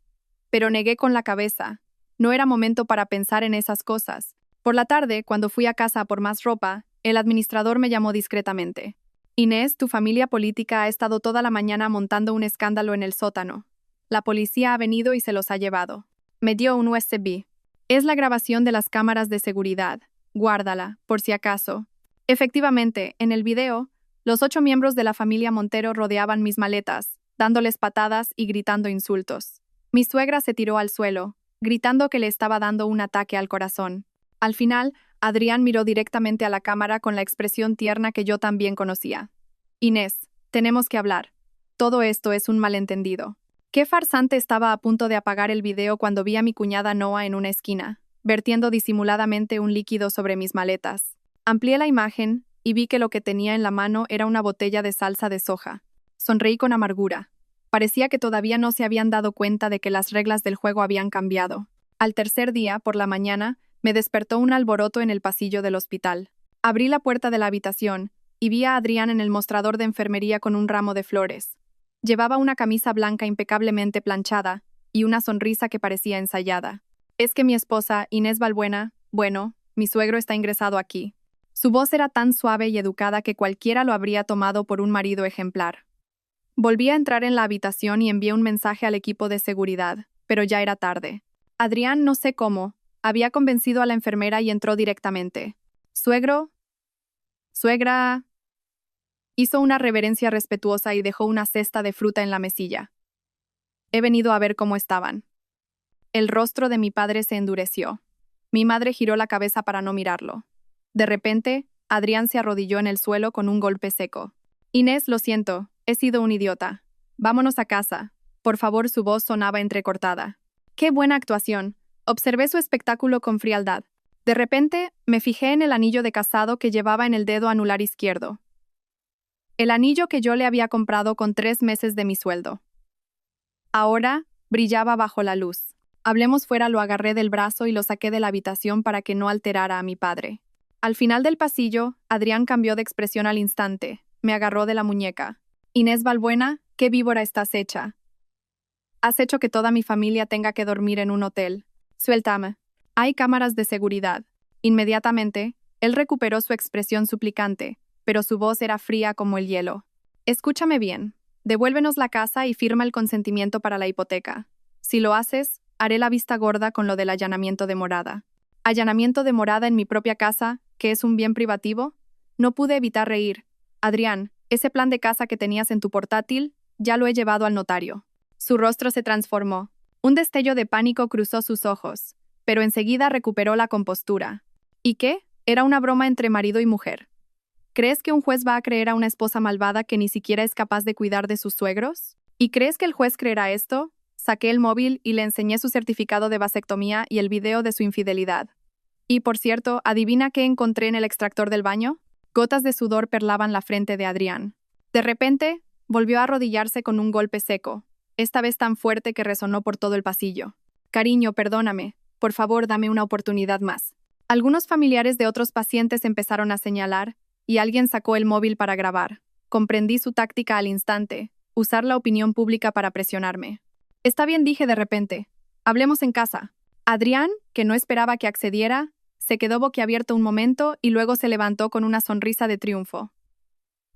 Pero negué con la cabeza. No era momento para pensar en esas cosas. Por la tarde, cuando fui a casa por más ropa, el administrador me llamó discretamente. Inés, tu familia política ha estado toda la mañana montando un escándalo en el sótano. La policía ha venido y se los ha llevado. Me dio un USB. Es la grabación de las cámaras de seguridad. Guárdala, por si acaso. Efectivamente, en el video, los 8 miembros de la familia Montero rodeaban mis maletas, dándoles patadas y gritando insultos. Mi suegra se tiró al suelo, gritando que le estaba dando un ataque al corazón. Al final, Adrián miró directamente a la cámara con la expresión tierna que yo también conocía. Inés, tenemos que hablar. Todo esto es un malentendido. Qué farsante. Estaba a punto de apagar el video cuando vi a mi cuñada Noa en una esquina, vertiendo disimuladamente un líquido sobre mis maletas. Amplié la imagen y vi que lo que tenía en la mano era una botella de salsa de soja. Sonreí con amargura. Parecía que todavía no se habían dado cuenta de que las reglas del juego habían cambiado. Al tercer día, por la mañana, me despertó un alboroto en el pasillo del hospital. Abrí la puerta de la habitación y vi a Adrián en el mostrador de enfermería con un ramo de flores. Llevaba una camisa blanca impecablemente planchada y una sonrisa que parecía ensayada. Es que mi esposa, Inés Balbuena, bueno, mi suegro está ingresado aquí. Su voz era tan suave y educada que cualquiera lo habría tomado por un marido ejemplar. Volví a entrar en la habitación y envié un mensaje al equipo de seguridad, pero ya era tarde. Adrián, no sé cómo, había convencido a la enfermera y entró directamente. «Suegro, suegra...» Hizo una reverencia respetuosa y dejó una cesta de fruta en la mesilla. «He venido a ver cómo estaban». El rostro de mi padre se endureció. Mi madre giró la cabeza para no mirarlo. De repente, Adrián se arrodilló en el suelo con un golpe seco. «Inés, lo siento, he sido un idiota. Vámonos a casa. Por favor», su voz sonaba entrecortada. «Qué buena actuación». Observé su espectáculo con frialdad. De repente, me fijé en el anillo de casado que llevaba en el dedo anular izquierdo. El anillo que yo le había comprado con 3 meses de mi sueldo. Ahora, brillaba bajo la luz. Hablemos fuera, lo agarré del brazo y lo saqué de la habitación para que no alterara a mi padre. Al final del pasillo, Adrián cambió de expresión al instante. Me agarró de la muñeca. «Inés Balbuena, ¿qué víbora estás hecha? Has hecho que toda mi familia tenga que dormir en un hotel. Suéltame. Hay cámaras de seguridad». Inmediatamente, él recuperó su expresión suplicante, pero su voz era fría como el hielo. «Escúchame bien. Devuélvenos la casa y firma el consentimiento para la hipoteca. Si lo haces, haré la vista gorda con lo del allanamiento de morada». «¿Allanamiento de morada en mi propia casa, que es un bien privativo?» No pude evitar reír. «Adrián, ese plan de casa que tenías en tu portátil, ya lo he llevado al notario». Su rostro se transformó. Un destello de pánico cruzó sus ojos, pero enseguida recuperó la compostura. ¿Y qué? Era una broma entre marido y mujer. ¿Crees que un juez va a creer a una esposa malvada que ni siquiera es capaz de cuidar de sus suegros? ¿Y crees que el juez creerá esto? Saqué el móvil y le enseñé su certificado de vasectomía y el video de su infidelidad. Y, por cierto, ¿adivina qué encontré en el extractor del baño? Gotas de sudor perlaban la frente de Adrián. De repente, volvió a arrodillarse con un golpe seco, esta vez tan fuerte que resonó por todo el pasillo. «Cariño, perdóname. Por favor, dame una oportunidad más». Algunos familiares de otros pacientes empezaron a señalar, y alguien sacó el móvil para grabar. Comprendí su táctica al instante, usar la opinión pública para presionarme. «Está bien», dije de repente. «Hablemos en casa». Adrián, que no esperaba que accediera, se quedó boquiabierto un momento y luego se levantó con una sonrisa de triunfo.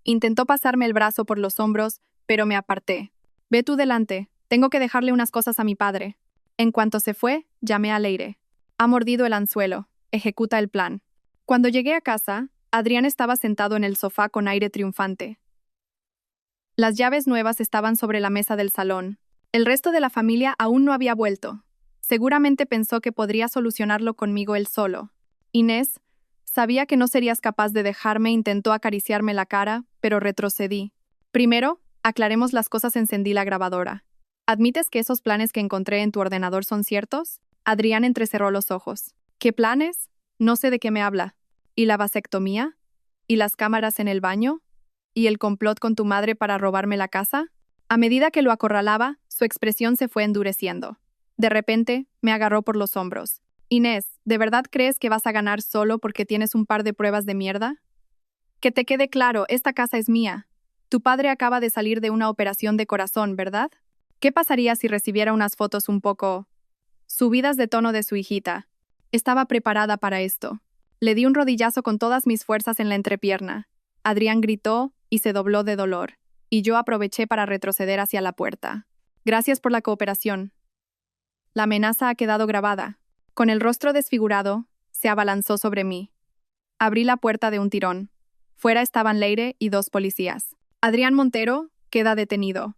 Intentó pasarme el brazo por los hombros, pero me aparté. «Ve tú delante, tengo que dejarle unas cosas a mi padre». En cuanto se fue, llamé a Leire. «Ha mordido el anzuelo, ejecuta el plan». Cuando llegué a casa, Adrián estaba sentado en el sofá con aire triunfante. Las llaves nuevas estaban sobre la mesa del salón. El resto de la familia aún no había vuelto. Seguramente pensó que podría solucionarlo conmigo él solo. «Inés, sabía que no serías capaz de dejarme», intentó acariciarme la cara, pero retrocedí. «Primero, Aclaremos las cosas, encendí la grabadora. ¿Admites que esos planes que encontré en tu ordenador son ciertos? Adrián entrecerró los ojos. ¿Qué planes? No sé de qué me habla. ¿Y la vasectomía? ¿Y las cámaras en el baño? ¿Y el complot con tu madre para robarme la casa? A medida que lo acorralaba, su expresión se fue endureciendo. De repente, me agarró por los hombros. Inés, ¿de verdad crees que vas a ganar solo porque tienes un par de pruebas de mierda? Que te quede claro, esta casa es mía. Tu padre acaba de salir de una operación de corazón, ¿verdad? ¿Qué pasaría si recibiera unas fotos un poco subidas de tono de su hijita? Estaba preparada para esto. Le di un rodillazo con todas mis fuerzas en la entrepierna. Adrián gritó y se dobló de dolor, y yo aproveché para retroceder hacia la puerta. Gracias por la cooperación. La amenaza ha quedado grabada. Con el rostro desfigurado, se abalanzó sobre mí. Abrí la puerta de un tirón. Fuera estaban Leire y 2 policías. Adrián Montero queda detenido.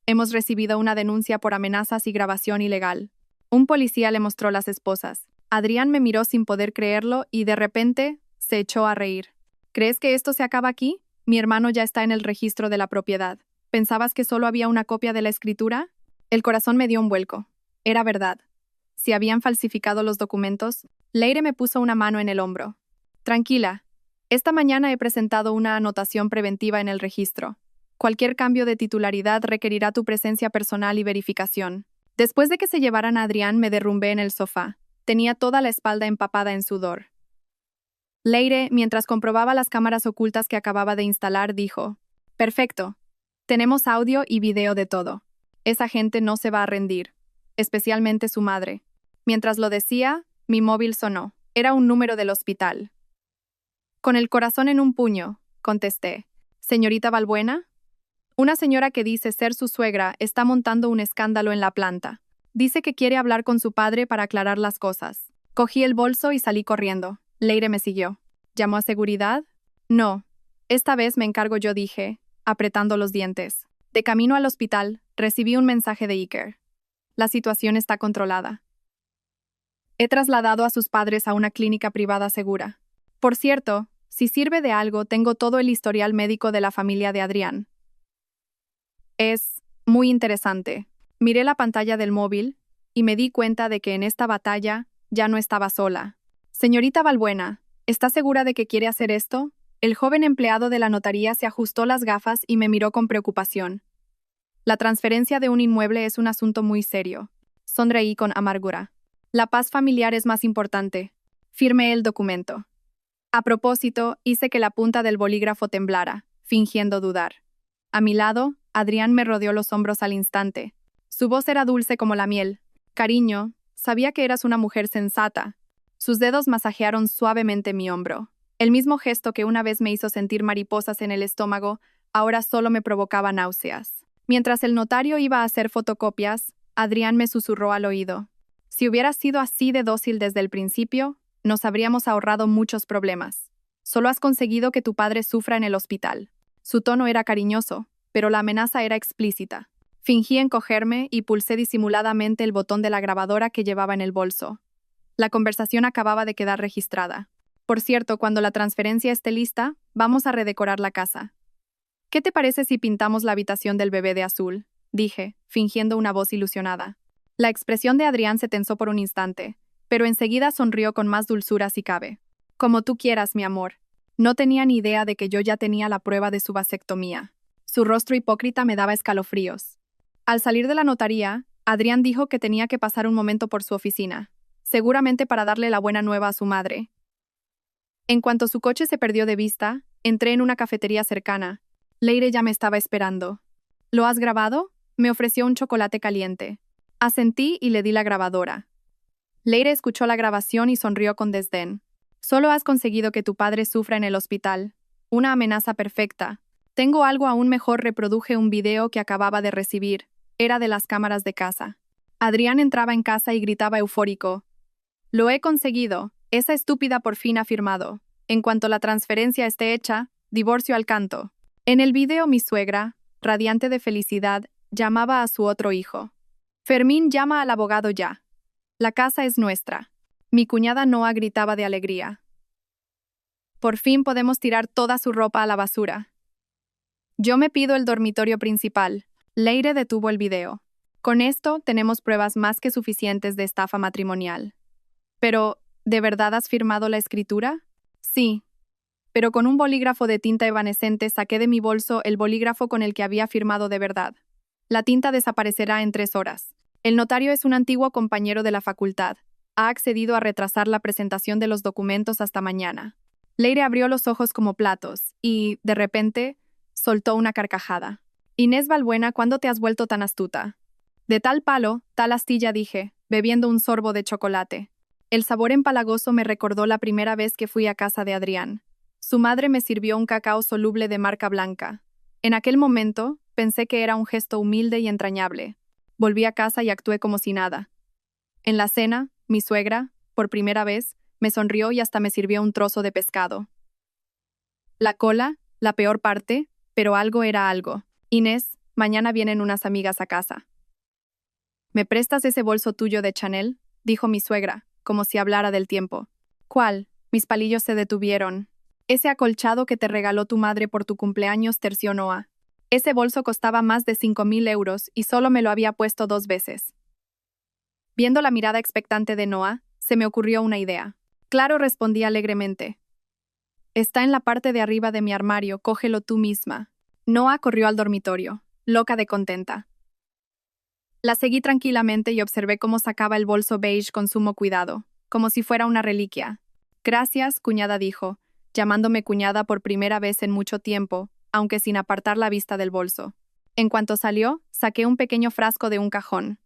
Hemos recibido una denuncia por amenazas y grabación ilegal. Un policía le mostró las esposas. Adrián me miró sin poder creerlo y de repente se echó a reír. ¿Crees que esto se acaba aquí? Mi hermano ya está en el registro de la propiedad. ¿Pensabas que solo había una copia de la escritura? El corazón me dio un vuelco. Era verdad. Si habían falsificado los documentos, Leire me puso una mano en el hombro. Tranquila. Esta mañana he presentado una anotación preventiva en el registro. Cualquier cambio de titularidad requerirá tu presencia personal y verificación. Después de que se llevaran a Adrián, me derrumbé en el sofá. Tenía toda la espalda empapada en sudor. Leire, mientras comprobaba las cámaras ocultas que acababa de instalar, dijo: Perfecto. Tenemos audio y video de todo. Esa gente no se va a rendir, especialmente su madre. Mientras lo decía, mi móvil sonó. Era un número del hospital. Con el corazón en un puño, contesté. ¿Señorita Balbuena? Una señora que dice ser su suegra está montando un escándalo en la planta. Dice que quiere hablar con su padre para aclarar las cosas. Cogí el bolso y salí corriendo. Leire me siguió. ¿Llamó a seguridad? No. Esta vez me encargo yo, dije, apretando los dientes. De camino al hospital, recibí un mensaje de Iker. La situación está controlada. He trasladado a sus padres a una clínica privada segura. Por cierto, si sirve de algo, tengo todo el historial médico de la familia de Adrián. Es muy interesante. Miré la pantalla del móvil y me di cuenta de que en esta batalla ya no estaba sola. Señorita Balbuena, ¿está segura de que quiere hacer esto? El joven empleado de la notaría se ajustó las gafas y me miró con preocupación. La transferencia de un inmueble es un asunto muy serio. Sonreí con amargura. La paz familiar es más importante. Firmé el documento. A propósito, hice que la punta del bolígrafo temblara, fingiendo dudar. A mi lado, Adrián me rodeó los hombros al instante. Su voz era dulce como la miel. Cariño, sabía que eras una mujer sensata. Sus dedos masajearon suavemente mi hombro. El mismo gesto que una vez me hizo sentir mariposas en el estómago, ahora solo me provocaba náuseas. Mientras el notario iba a hacer fotocopias, Adrián me susurró al oído. Si hubieras sido así de dócil desde el principio, nos habríamos ahorrado muchos problemas. Solo has conseguido que tu padre sufra en el hospital. Su tono era cariñoso, pero la amenaza era explícita. Fingí encogerme y pulsé disimuladamente el botón de la grabadora que llevaba en el bolso. La conversación acababa de quedar registrada. Por cierto, cuando la transferencia esté lista, vamos a redecorar la casa. ¿Qué te parece si pintamos la habitación del bebé de azul? Dije, fingiendo una voz ilusionada. La expresión de Adrián se tensó por un instante, pero enseguida sonrió con más dulzura si cabe. Como tú quieras, mi amor. No tenía ni idea de que yo ya tenía la prueba de su vasectomía. Su rostro hipócrita me daba escalofríos. Al salir de la notaría, Adrián dijo que tenía que pasar un momento por su oficina, seguramente para darle la buena nueva a su madre. En cuanto su coche se perdió de vista, entré en una cafetería cercana. Leire ya me estaba esperando. ¿Lo has grabado? Me ofreció un chocolate caliente. Asentí y le di la grabadora. Leire escuchó la grabación y sonrió con desdén. Solo has conseguido que tu padre sufra en el hospital. Una amenaza perfecta. Tengo algo aún mejor. Reproduje un video que acababa de recibir. Era de las cámaras de casa. Adrián entraba en casa y gritaba eufórico. Lo he conseguido. Esa estúpida por fin ha firmado. En cuanto la transferencia esté hecha, divorcio al canto. En el video mi suegra, radiante de felicidad, llamaba a su otro hijo. Fermín, llama al abogado ya. La casa es nuestra. Mi cuñada Noa gritaba de alegría. Por fin podemos tirar toda su ropa a la basura. Yo me pido el dormitorio principal. Leire detuvo el video. Con esto tenemos pruebas más que suficientes de estafa matrimonial. Pero, ¿de verdad has firmado la escritura? Sí. Pero con un bolígrafo de tinta evanescente saqué de mi bolso el bolígrafo con el que había firmado de verdad. La tinta desaparecerá en 3 horas. El notario es un antiguo compañero de la facultad. Ha accedido a retrasar la presentación de los documentos hasta mañana. Leire abrió los ojos como platos y, de repente, soltó una carcajada. Inés Balbuena, ¿cuándo te has vuelto tan astuta? De tal palo, tal astilla, dije, bebiendo un sorbo de chocolate. El sabor empalagoso me recordó la primera vez que fui a casa de Adrián. Su madre me sirvió un cacao soluble de marca blanca. En aquel momento, pensé que era un gesto humilde y entrañable. Volví a casa y actué como si nada. En la cena, mi suegra, por primera vez, me sonrió y hasta me sirvió un trozo de pescado. La cola, la peor parte, pero algo era algo. Inés, mañana vienen unas amigas a casa. ¿Me prestas ese bolso tuyo de Chanel?, dijo mi suegra, como si hablara del tiempo. ¿Cuál? Mis palillos se detuvieron. Ese acolchado que te regaló tu madre por tu cumpleaños, terció Noah. Ese bolso costaba más de 5.000 euros y solo me lo había puesto 2 veces. Viendo la mirada expectante de Noah, se me ocurrió una idea. Claro, respondí alegremente. Está en la parte de arriba de mi armario, cógelo tú misma. Noah corrió al dormitorio, loca de contenta. La seguí tranquilamente y observé cómo sacaba el bolso beige con sumo cuidado, como si fuera una reliquia. Gracias, cuñada, dijo, llamándome cuñada por primera vez en mucho tiempo, aunque sin apartar la vista del bolso. En cuanto salió, saqué un pequeño frasco de un cajón.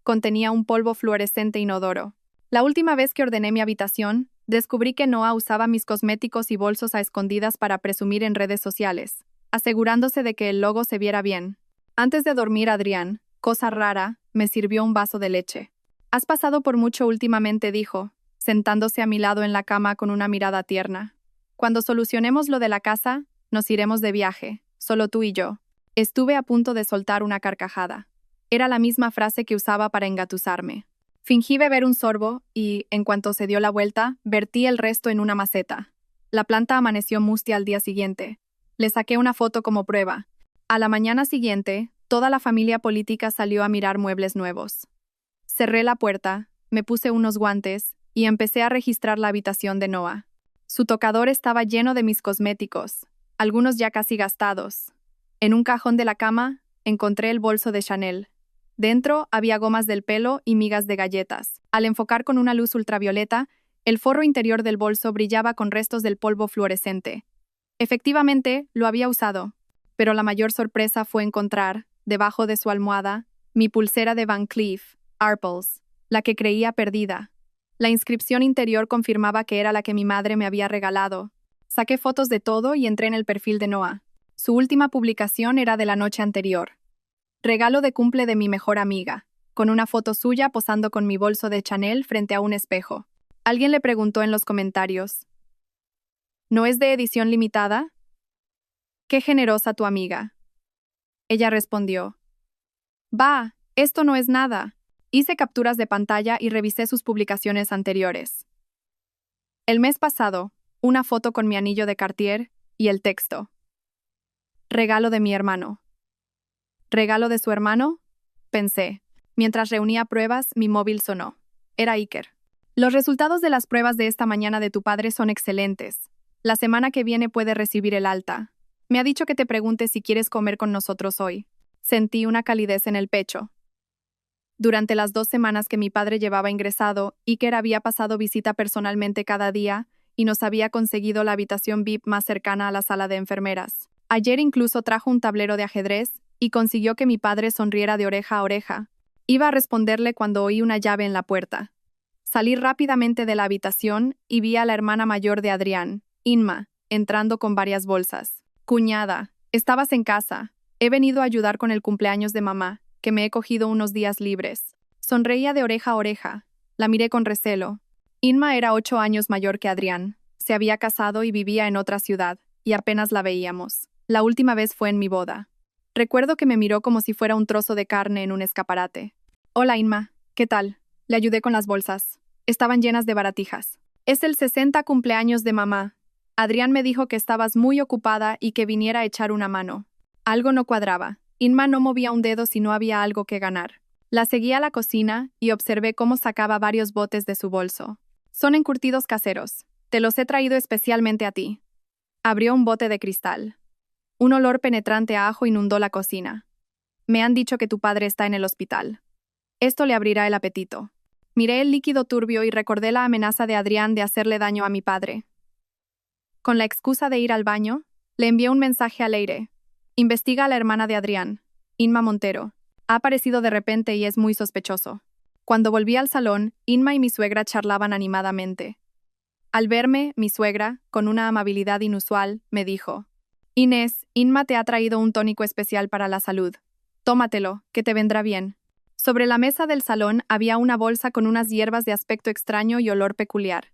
Contenía un polvo fluorescente inodoro. La última vez que ordené mi habitación, descubrí que Noah usaba mis cosméticos y bolsos a escondidas para presumir en redes sociales, asegurándose de que el logo se viera bien. Antes de dormir, Adrián, cosa rara, me sirvió un vaso de leche. Has pasado por mucho últimamente, dijo, sentándose a mi lado en la cama con una mirada tierna. Cuando solucionemos lo de la casa, nos iremos de viaje, solo tú y yo. Estuve a punto de soltar una carcajada. Era la misma frase que usaba para engatusarme. Fingí beber un sorbo y, en cuanto se dio la vuelta, vertí el resto en una maceta. La planta amaneció mustia al día siguiente. Le saqué una foto como prueba. A la mañana siguiente, toda la familia política salió a mirar muebles nuevos. Cerré la puerta, me puse unos guantes y empecé a registrar la habitación de Noah. Su tocador estaba lleno de mis cosméticos, algunos ya casi gastados. En un cajón de la cama, encontré el bolso de Chanel. Dentro había gomas del pelo y migas de galletas. Al enfocar con una luz ultravioleta, el forro interior del bolso brillaba con restos del polvo fluorescente. Efectivamente, lo había usado, pero la mayor sorpresa fue encontrar, debajo de su almohada, mi pulsera de Van Cleef, Arpels, la que creía perdida. La inscripción interior confirmaba que era la que mi madre me había regalado. Saqué fotos de todo y entré en el perfil de Noah. Su última publicación era de la noche anterior. Regalo de cumple de mi mejor amiga, con una foto suya posando con mi bolso de Chanel frente a un espejo. Alguien le preguntó en los comentarios, ¿no es de edición limitada? Qué generosa tu amiga. Ella respondió, bah, esto no es nada. Hice capturas de pantalla y revisé sus publicaciones anteriores. El mes pasado, una foto con mi anillo de Cartier y el texto. Regalo de mi hermano. ¿Regalo de su hermano? Pensé. Mientras reunía pruebas, mi móvil sonó. Era Iker. Los resultados de las pruebas de esta mañana de tu padre son excelentes. La semana que viene puede recibir el alta. Me ha dicho que te pregunte si quieres comer con nosotros hoy. Sentí una calidez en el pecho. Durante las 2 semanas que mi padre llevaba ingresado, Iker había pasado visita personalmente cada día y nos había conseguido la habitación VIP más cercana a la sala de enfermeras. Ayer incluso trajo un tablero de ajedrez y consiguió que mi padre sonriera de oreja a oreja. Iba a responderle cuando oí una llave en la puerta. Salí rápidamente de la habitación y vi a la hermana mayor de Adrián, Inma, entrando con varias bolsas. Cuñada, ¿estabas en casa? He venido a ayudar con el cumpleaños de mamá, que me he cogido unos días libres. Sonreía de oreja a oreja. La miré con recelo. Inma era 8 años mayor que Adrián. Se había casado y vivía en otra ciudad, y apenas la veíamos. La última vez fue en mi boda. Recuerdo que me miró como si fuera un trozo de carne en un escaparate. Hola, Inma. ¿Qué tal? Le ayudé con las bolsas. Estaban llenas de baratijas. Es el 60 cumpleaños de mamá. Adrián me dijo que estabas muy ocupada y que viniera a echar una mano. Algo no cuadraba. Inma no movía un dedo si no había algo que ganar. La seguí a la cocina y observé cómo sacaba varios botes de su bolso. Son encurtidos caseros. Te los he traído especialmente a ti. Abrió un bote de cristal. Un olor penetrante a ajo inundó la cocina. Me han dicho que tu padre está en el hospital. Esto le abrirá el apetito. Miré el líquido turbio y recordé la amenaza de Adrián de hacerle daño a mi padre. Con la excusa de ir al baño, le envié un mensaje a Leire. Investiga a la hermana de Adrián, Inma Montero. Ha aparecido de repente y es muy sospechoso. Cuando volví al salón, Inma y mi suegra charlaban animadamente. Al verme, mi suegra, con una amabilidad inusual, me dijo: Inés, Inma te ha traído un tónico especial para la salud. Tómatelo, que te vendrá bien. Sobre la mesa del salón había una bolsa con unas hierbas de aspecto extraño y olor peculiar.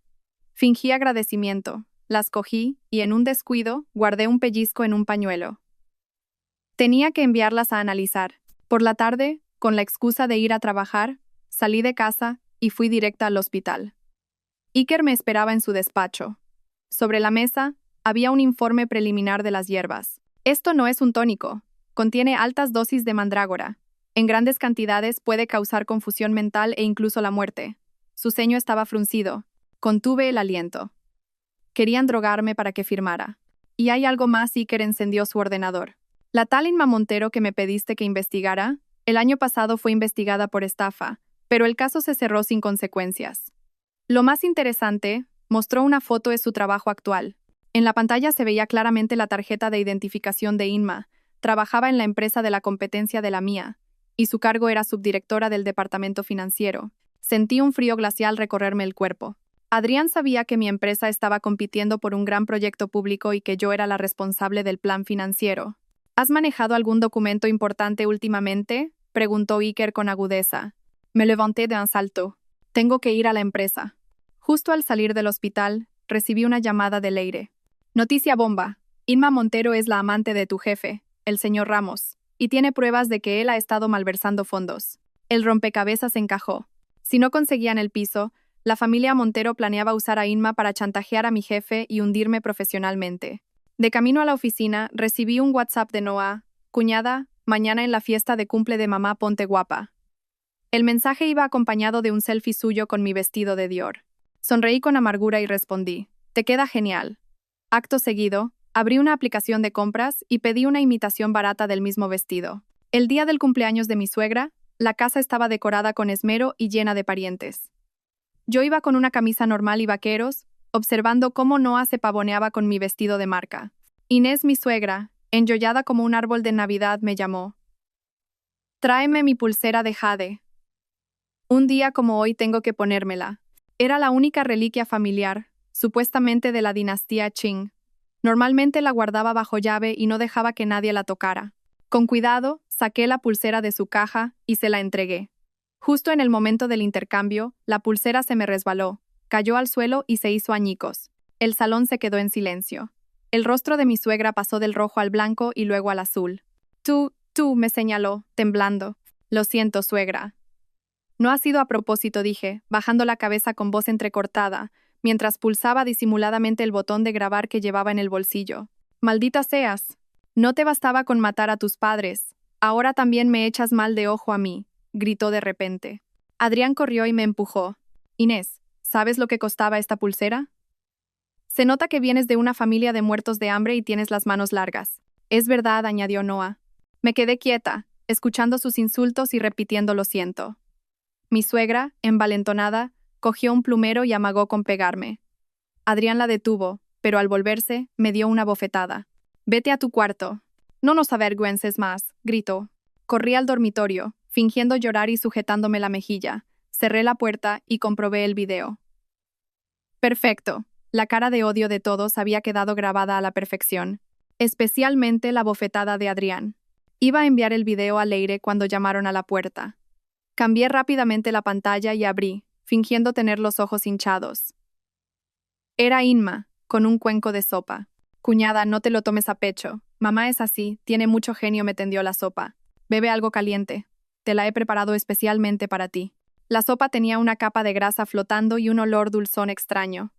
Fingí agradecimiento, las cogí y en un descuido guardé un pellizco en un pañuelo. Tenía que enviarlas a analizar. Por la tarde, con la excusa de ir a trabajar, salí de casa y fui directa al hospital. Iker me esperaba en su despacho. Sobre la mesa había un informe preliminar de las hierbas. Esto no es un tónico. Contiene altas dosis de mandrágora. En grandes cantidades puede causar confusión mental e incluso la muerte. Su ceño estaba fruncido. Contuve el aliento. Querían drogarme para que firmara. Y hay algo más. Iker encendió su ordenador. La tal Inma Montero que me pediste que investigara, el año pasado fue investigada por estafa, pero el caso se cerró sin consecuencias. Lo más interesante, mostró una foto de su trabajo actual. En la pantalla se veía claramente la tarjeta de identificación de Inma. Trabajaba en la empresa de la competencia de la mía, y su cargo era subdirectora del departamento financiero. Sentí un frío glacial recorrerme el cuerpo. Adrián sabía que mi empresa estaba compitiendo por un gran proyecto público y que yo era la responsable del plan financiero. ¿Has manejado algún documento importante últimamente?, preguntó Iker con agudeza. Me levanté de un salto. Tengo que ir a la empresa. Justo al salir del hospital, recibí una llamada de Leire. Noticia bomba. Inma Montero es la amante de tu jefe, el señor Ramos, y tiene pruebas de que él ha estado malversando fondos. El rompecabezas encajó. Si no conseguían el piso, la familia Montero planeaba usar a Inma para chantajear a mi jefe y hundirme profesionalmente. De camino a la oficina, recibí un WhatsApp de Noah: cuñada, mañana en la fiesta de cumple de mamá ponte guapa. El mensaje iba acompañado de un selfie suyo con mi vestido de Dior. Sonreí con amargura y respondí: te queda genial. Acto seguido, abrí una aplicación de compras y pedí una imitación barata del mismo vestido. El día del cumpleaños de mi suegra, la casa estaba decorada con esmero y llena de parientes. Yo iba con una camisa normal y vaqueros, observando cómo Noah se pavoneaba con mi vestido de marca. Inés, mi suegra, enjollada como un árbol de Navidad, me llamó. Tráeme mi pulsera de jade. Un día como hoy tengo que ponérmela. Era la única reliquia familiar, supuestamente de la dinastía Qing. Normalmente la guardaba bajo llave y no dejaba que nadie la tocara. Con cuidado, saqué la pulsera de su caja y se la entregué. Justo en el momento del intercambio, la pulsera se me resbaló, cayó al suelo y se hizo añicos. El salón se quedó en silencio. El rostro de mi suegra pasó del rojo al blanco y luego al azul. Tú, me señaló, temblando. Lo siento, suegra. No ha sido a propósito, dije, bajando la cabeza con voz entrecortada, mientras pulsaba disimuladamente el botón de grabar que llevaba en el bolsillo. Maldita seas. No te bastaba con matar a tus padres. Ahora también me echas mal de ojo a mí, gritó de repente. Adrián corrió y me empujó. Inés, ¿sabes lo que costaba esta pulsera? Se nota que vienes de una familia de muertos de hambre y tienes las manos largas. Es verdad, añadió Noah. Me quedé quieta, escuchando sus insultos y repitiendo lo siento. Mi suegra, envalentonada, cogió un plumero y amagó con pegarme. Adrián la detuvo, pero al volverse, me dio una bofetada. Vete a tu cuarto. No nos avergüences más, gritó. Corrí al dormitorio, fingiendo llorar y sujetándome la mejilla. Cerré la puerta y comprobé el video. Perfecto. La cara de odio de todos había quedado grabada a la perfección, especialmente la bofetada de Adrián. Iba a enviar el video a Leire cuando llamaron a la puerta. Cambié rápidamente la pantalla y abrí, fingiendo tener los ojos hinchados. Era Inma, con un cuenco de sopa. Cuñada, no te lo tomes a pecho. Mamá es así, tiene mucho genio, me tendió la sopa. Bebe algo caliente. Te la he preparado especialmente para ti. La sopa tenía una capa de grasa flotando y un olor dulzón extraño.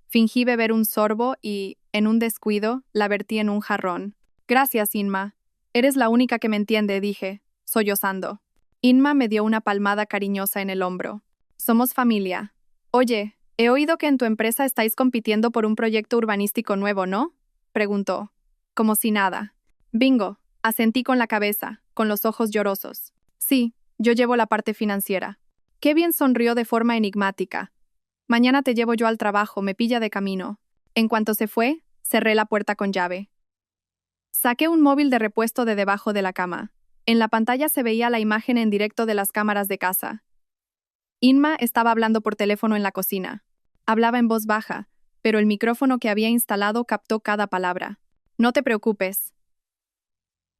Fingí beber un sorbo y, en un descuido, la vertí en un jarrón. Gracias, Inma. Eres la única que me entiende, dije, sollozando. Inma me dio una palmada cariñosa en el hombro. Somos familia. Oye, he oído que en tu empresa estáis compitiendo por un proyecto urbanístico nuevo, ¿no? Preguntó. Como si nada. Bingo, asentí con la cabeza, con los ojos llorosos. Sí, yo llevo la parte financiera. Qué bien sonrió de forma enigmática. Mañana te llevo yo al trabajo, me pilla de camino. En cuanto se fue, cerré la puerta con llave. Saqué un móvil de repuesto de debajo de la cama. En la pantalla se veía la imagen en directo de las cámaras de casa. Inma estaba hablando por teléfono en la cocina. Hablaba en voz baja, pero el micrófono que había instalado captó cada palabra. No te preocupes.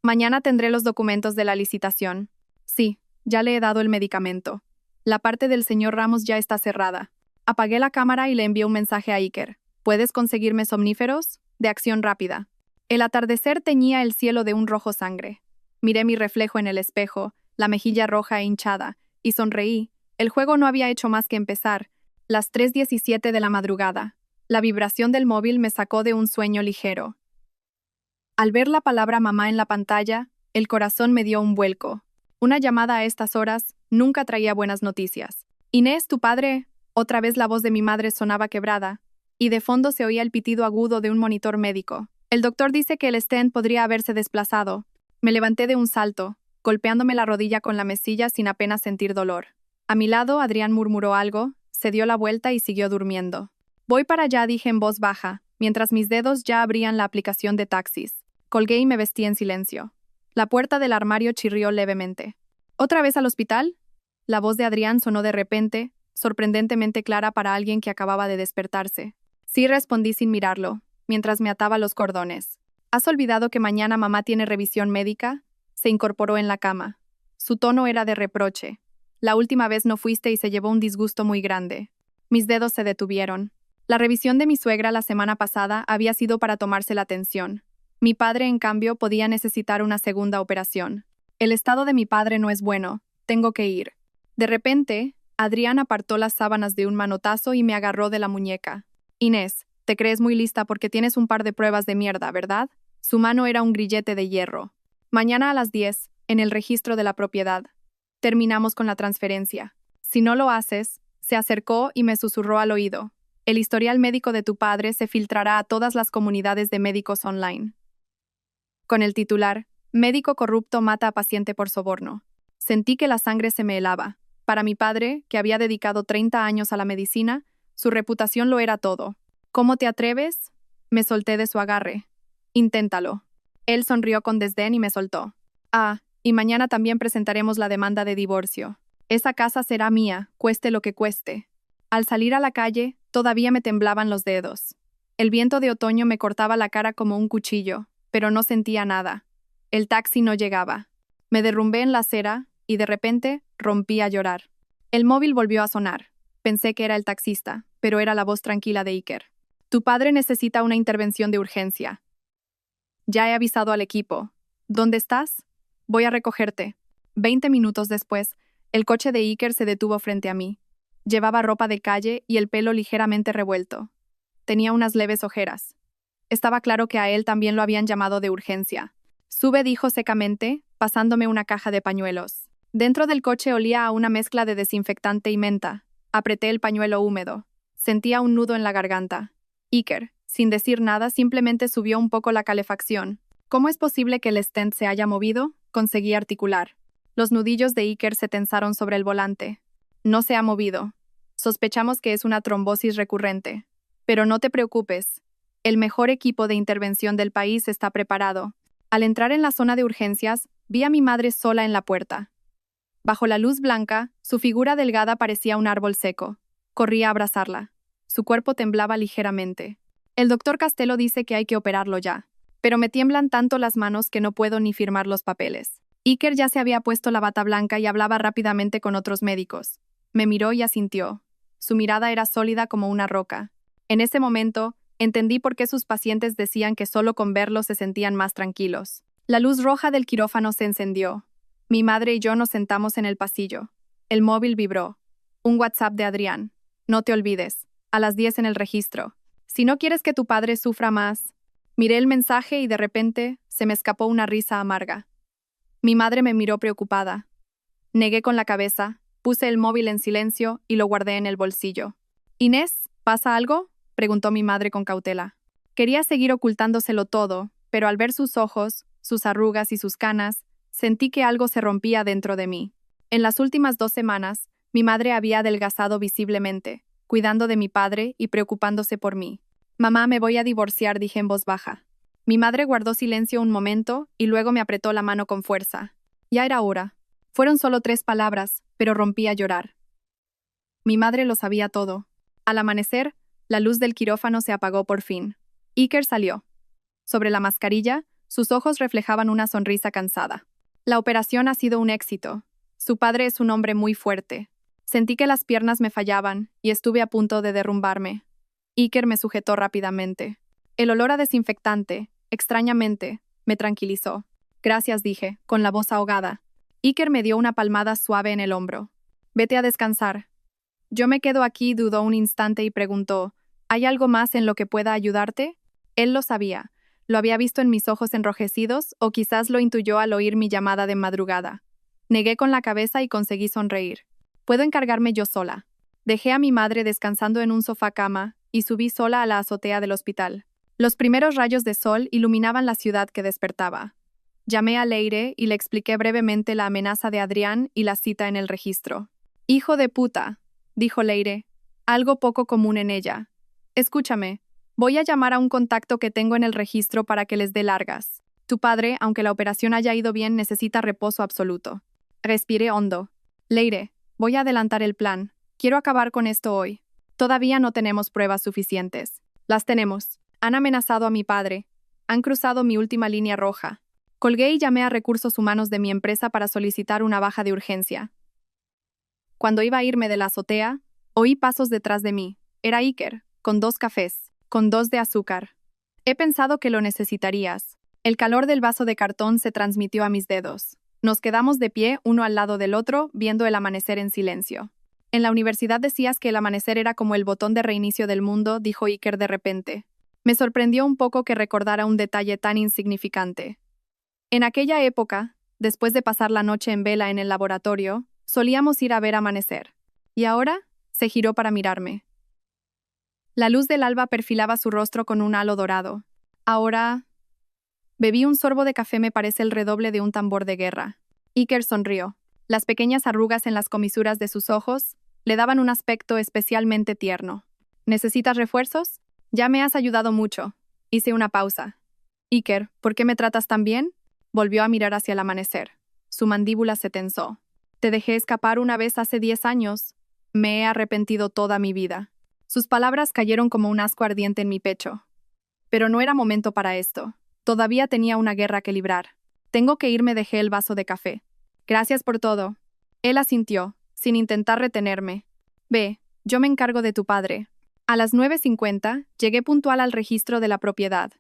Mañana tendré los documentos de la licitación. Sí, ya le he dado el medicamento. La parte del señor Ramos ya está cerrada. Apagué la cámara y le envié un mensaje a Iker. ¿Puedes conseguirme somníferos? De acción rápida. El atardecer teñía el cielo de un rojo sangre. Miré mi reflejo en el espejo, la mejilla roja e hinchada, y sonreí. El juego no había hecho más que empezar. Las 3:17 de la madrugada. La vibración del móvil me sacó de un sueño ligero. Al ver la palabra mamá en la pantalla, el corazón me dio un vuelco. Una llamada a estas horas nunca traía buenas noticias. Inés, tu padre. Otra vez la voz de mi madre sonaba quebrada, y de fondo se oía el pitido agudo de un monitor médico. El doctor dice que el stent podría haberse desplazado. Me levanté de un salto, golpeándome la rodilla con la mesilla sin apenas sentir dolor. A mi lado, Adrián murmuró algo, se dio la vuelta y siguió durmiendo. Voy para allá, dije en voz baja, mientras mis dedos ya abrían la aplicación de taxis. Colgué y me vestí en silencio. La puerta del armario chirrió levemente. ¿Otra vez al hospital? La voz de Adrián sonó de repente, sorprendentemente clara para alguien que acababa de despertarse. Sí, respondí sin mirarlo, mientras me ataba los cordones. ¿Has olvidado que mañana mamá tiene revisión médica? Se incorporó en la cama. Su tono era de reproche. La última vez no fuiste y se llevó un disgusto muy grande. Mis dedos se detuvieron. La revisión de mi suegra la semana pasada había sido para tomarse la tensión. Mi padre, en cambio, podía necesitar una segunda operación. El estado de mi padre no es bueno. Tengo que ir. De repente, Adrián apartó las sábanas de un manotazo y me agarró de la muñeca. Inés, te crees muy lista porque tienes un par de pruebas de mierda, ¿verdad? Su mano era un grillete de hierro. Mañana a las 10, en el registro de la propiedad. Terminamos con la transferencia. Si no lo haces, se acercó y me susurró al oído. El historial médico de tu padre se filtrará a todas las comunidades de médicos online. Con el titular, Médico corrupto mata a paciente por soborno. Sentí que la sangre se me helaba. Para mi padre, que había dedicado 30 años a la medicina, su reputación lo era todo. ¿Cómo te atreves? Me solté de su agarre. Inténtalo. Él sonrió con desdén y me soltó. Ah, y mañana también presentaremos la demanda de divorcio. Esa casa será mía, cueste lo que cueste. Al salir a la calle, todavía me temblaban los dedos. El viento de otoño me cortaba la cara como un cuchillo, pero no sentía nada. El taxi no llegaba. Me derrumbé en la acera y de repente rompí a llorar. El móvil volvió a sonar. Pensé que era el taxista, pero era la voz tranquila de Iker. Tu padre necesita una intervención de urgencia. Ya he avisado al equipo. ¿Dónde estás? Voy a recogerte. 20 minutos después, el coche de Iker se detuvo frente a mí. Llevaba ropa de calle y el pelo ligeramente revuelto. Tenía unas leves ojeras. Estaba claro que a él también lo habían llamado de urgencia. Sube, dijo secamente, pasándome una caja de pañuelos. Dentro del coche olía a una mezcla de desinfectante y menta. Apreté el pañuelo húmedo. Sentía un nudo en la garganta. Iker, sin decir nada, simplemente subió un poco la calefacción. ¿Cómo es posible que el stent se haya movido? Conseguí articular. Los nudillos de Iker se tensaron sobre el volante. No se ha movido. Sospechamos que es una trombosis recurrente. Pero no te preocupes. El mejor equipo de intervención del país está preparado. Al entrar en la zona de urgencias, vi a mi madre sola en la puerta. Bajo la luz blanca, su figura delgada parecía un árbol seco. Corrí a abrazarla. Su cuerpo temblaba ligeramente. El doctor Castelo dice que hay que operarlo ya, pero me tiemblan tanto las manos que no puedo ni firmar los papeles. Iker ya se había puesto la bata blanca y hablaba rápidamente con otros médicos. Me miró y asintió. Su mirada era sólida como una roca. En ese momento, entendí por qué sus pacientes decían que solo con verlo se sentían más tranquilos. La luz roja del quirófano se encendió. Mi madre y yo nos sentamos en el pasillo. El móvil vibró. Un WhatsApp de Adrián. No te olvides. A las 10 en el registro. Si no quieres que tu padre sufra más. Miré el mensaje y de repente se me escapó una risa amarga. Mi madre me miró preocupada. Negué con la cabeza, puse el móvil en silencio y lo guardé en el bolsillo. «Inés, ¿pasa algo?», preguntó mi madre con cautela. Quería seguir ocultándoselo todo, pero al ver sus ojos, sus arrugas y sus canas, sentí que algo se rompía dentro de mí. En las últimas 2 semanas, mi madre había adelgazado visiblemente, cuidando de mi padre y preocupándose por mí. «Mamá, me voy a divorciar», dije en voz baja. Mi madre guardó silencio un momento y luego me apretó la mano con fuerza. Ya era hora. Fueron solo 3 palabras, pero rompí a llorar. Mi madre lo sabía todo. Al amanecer, la luz del quirófano se apagó por fin. Iker salió. Sobre la mascarilla, sus ojos reflejaban una sonrisa cansada. «La operación ha sido un éxito. Su padre es un hombre muy fuerte». Sentí que las piernas me fallaban y estuve a punto de derrumbarme. Iker me sujetó rápidamente. El olor a desinfectante, extrañamente, me tranquilizó. «Gracias», dije, con la voz ahogada. Iker me dio una palmada suave en el hombro. «Vete a descansar». Yo me quedo aquí, dudó un instante y preguntó, «¿Hay algo más en lo que pueda ayudarte?». Él lo sabía. Lo había visto en mis ojos enrojecidos o quizás lo intuyó al oír mi llamada de madrugada. Negué con la cabeza y conseguí sonreír. «Puedo encargarme yo sola». Dejé a mi madre descansando en un sofá cama y subí sola a la azotea del hospital. Los primeros rayos de sol iluminaban la ciudad que despertaba. Llamé a Leire y le expliqué brevemente la amenaza de Adrián y la cita en el registro. «Hijo de puta», dijo Leire, algo poco común en ella. «Escúchame, voy a llamar a un contacto que tengo en el registro para que les dé largas. Tu padre, aunque la operación haya ido bien, necesita reposo absoluto». Respiré hondo. «Leire, voy a adelantar el plan. Quiero acabar con esto hoy. Todavía no tenemos pruebas suficientes». «Las tenemos. Han amenazado a mi padre. Han cruzado mi última línea roja». Colgué y llamé a recursos humanos de mi empresa para solicitar una baja de urgencia. Cuando iba a irme de la azotea, oí pasos detrás de mí. Era Iker, con 2 cafés, con 2 de azúcar. «He pensado que lo necesitarías». El calor del vaso de cartón se transmitió a mis dedos. Nos quedamos de pie, uno al lado del otro, viendo el amanecer en silencio. «En la universidad decías que el amanecer era como el botón de reinicio del mundo», dijo Iker de repente. Me sorprendió un poco que recordara un detalle tan insignificante. En aquella época, después de pasar la noche en vela en el laboratorio, solíamos ir a ver amanecer. Y ahora, se giró para mirarme. La luz del alba perfilaba su rostro con un halo dorado. Ahora... Bebí un sorbo de café, me parece el redoble de un tambor de guerra. Iker sonrió. Las pequeñas arrugas en las comisuras de sus ojos le daban un aspecto especialmente tierno. «¿Necesitas refuerzos? Ya me has ayudado mucho». Hice una pausa. «Iker, ¿por qué me tratas tan bien?». Volvió a mirar hacia el amanecer. Su mandíbula se tensó. «Te dejé escapar una vez hace 10 años. Me he arrepentido toda mi vida». Sus palabras cayeron como un asco ardiente en mi pecho. Pero no era momento para esto. Todavía tenía una guerra que librar. «Tengo que irme», dejé el vaso de café. «Gracias por todo». Él asintió, sin intentar retenerme. «Ve, yo me encargo de tu padre». A las 9:50, llegué puntual al registro de la propiedad.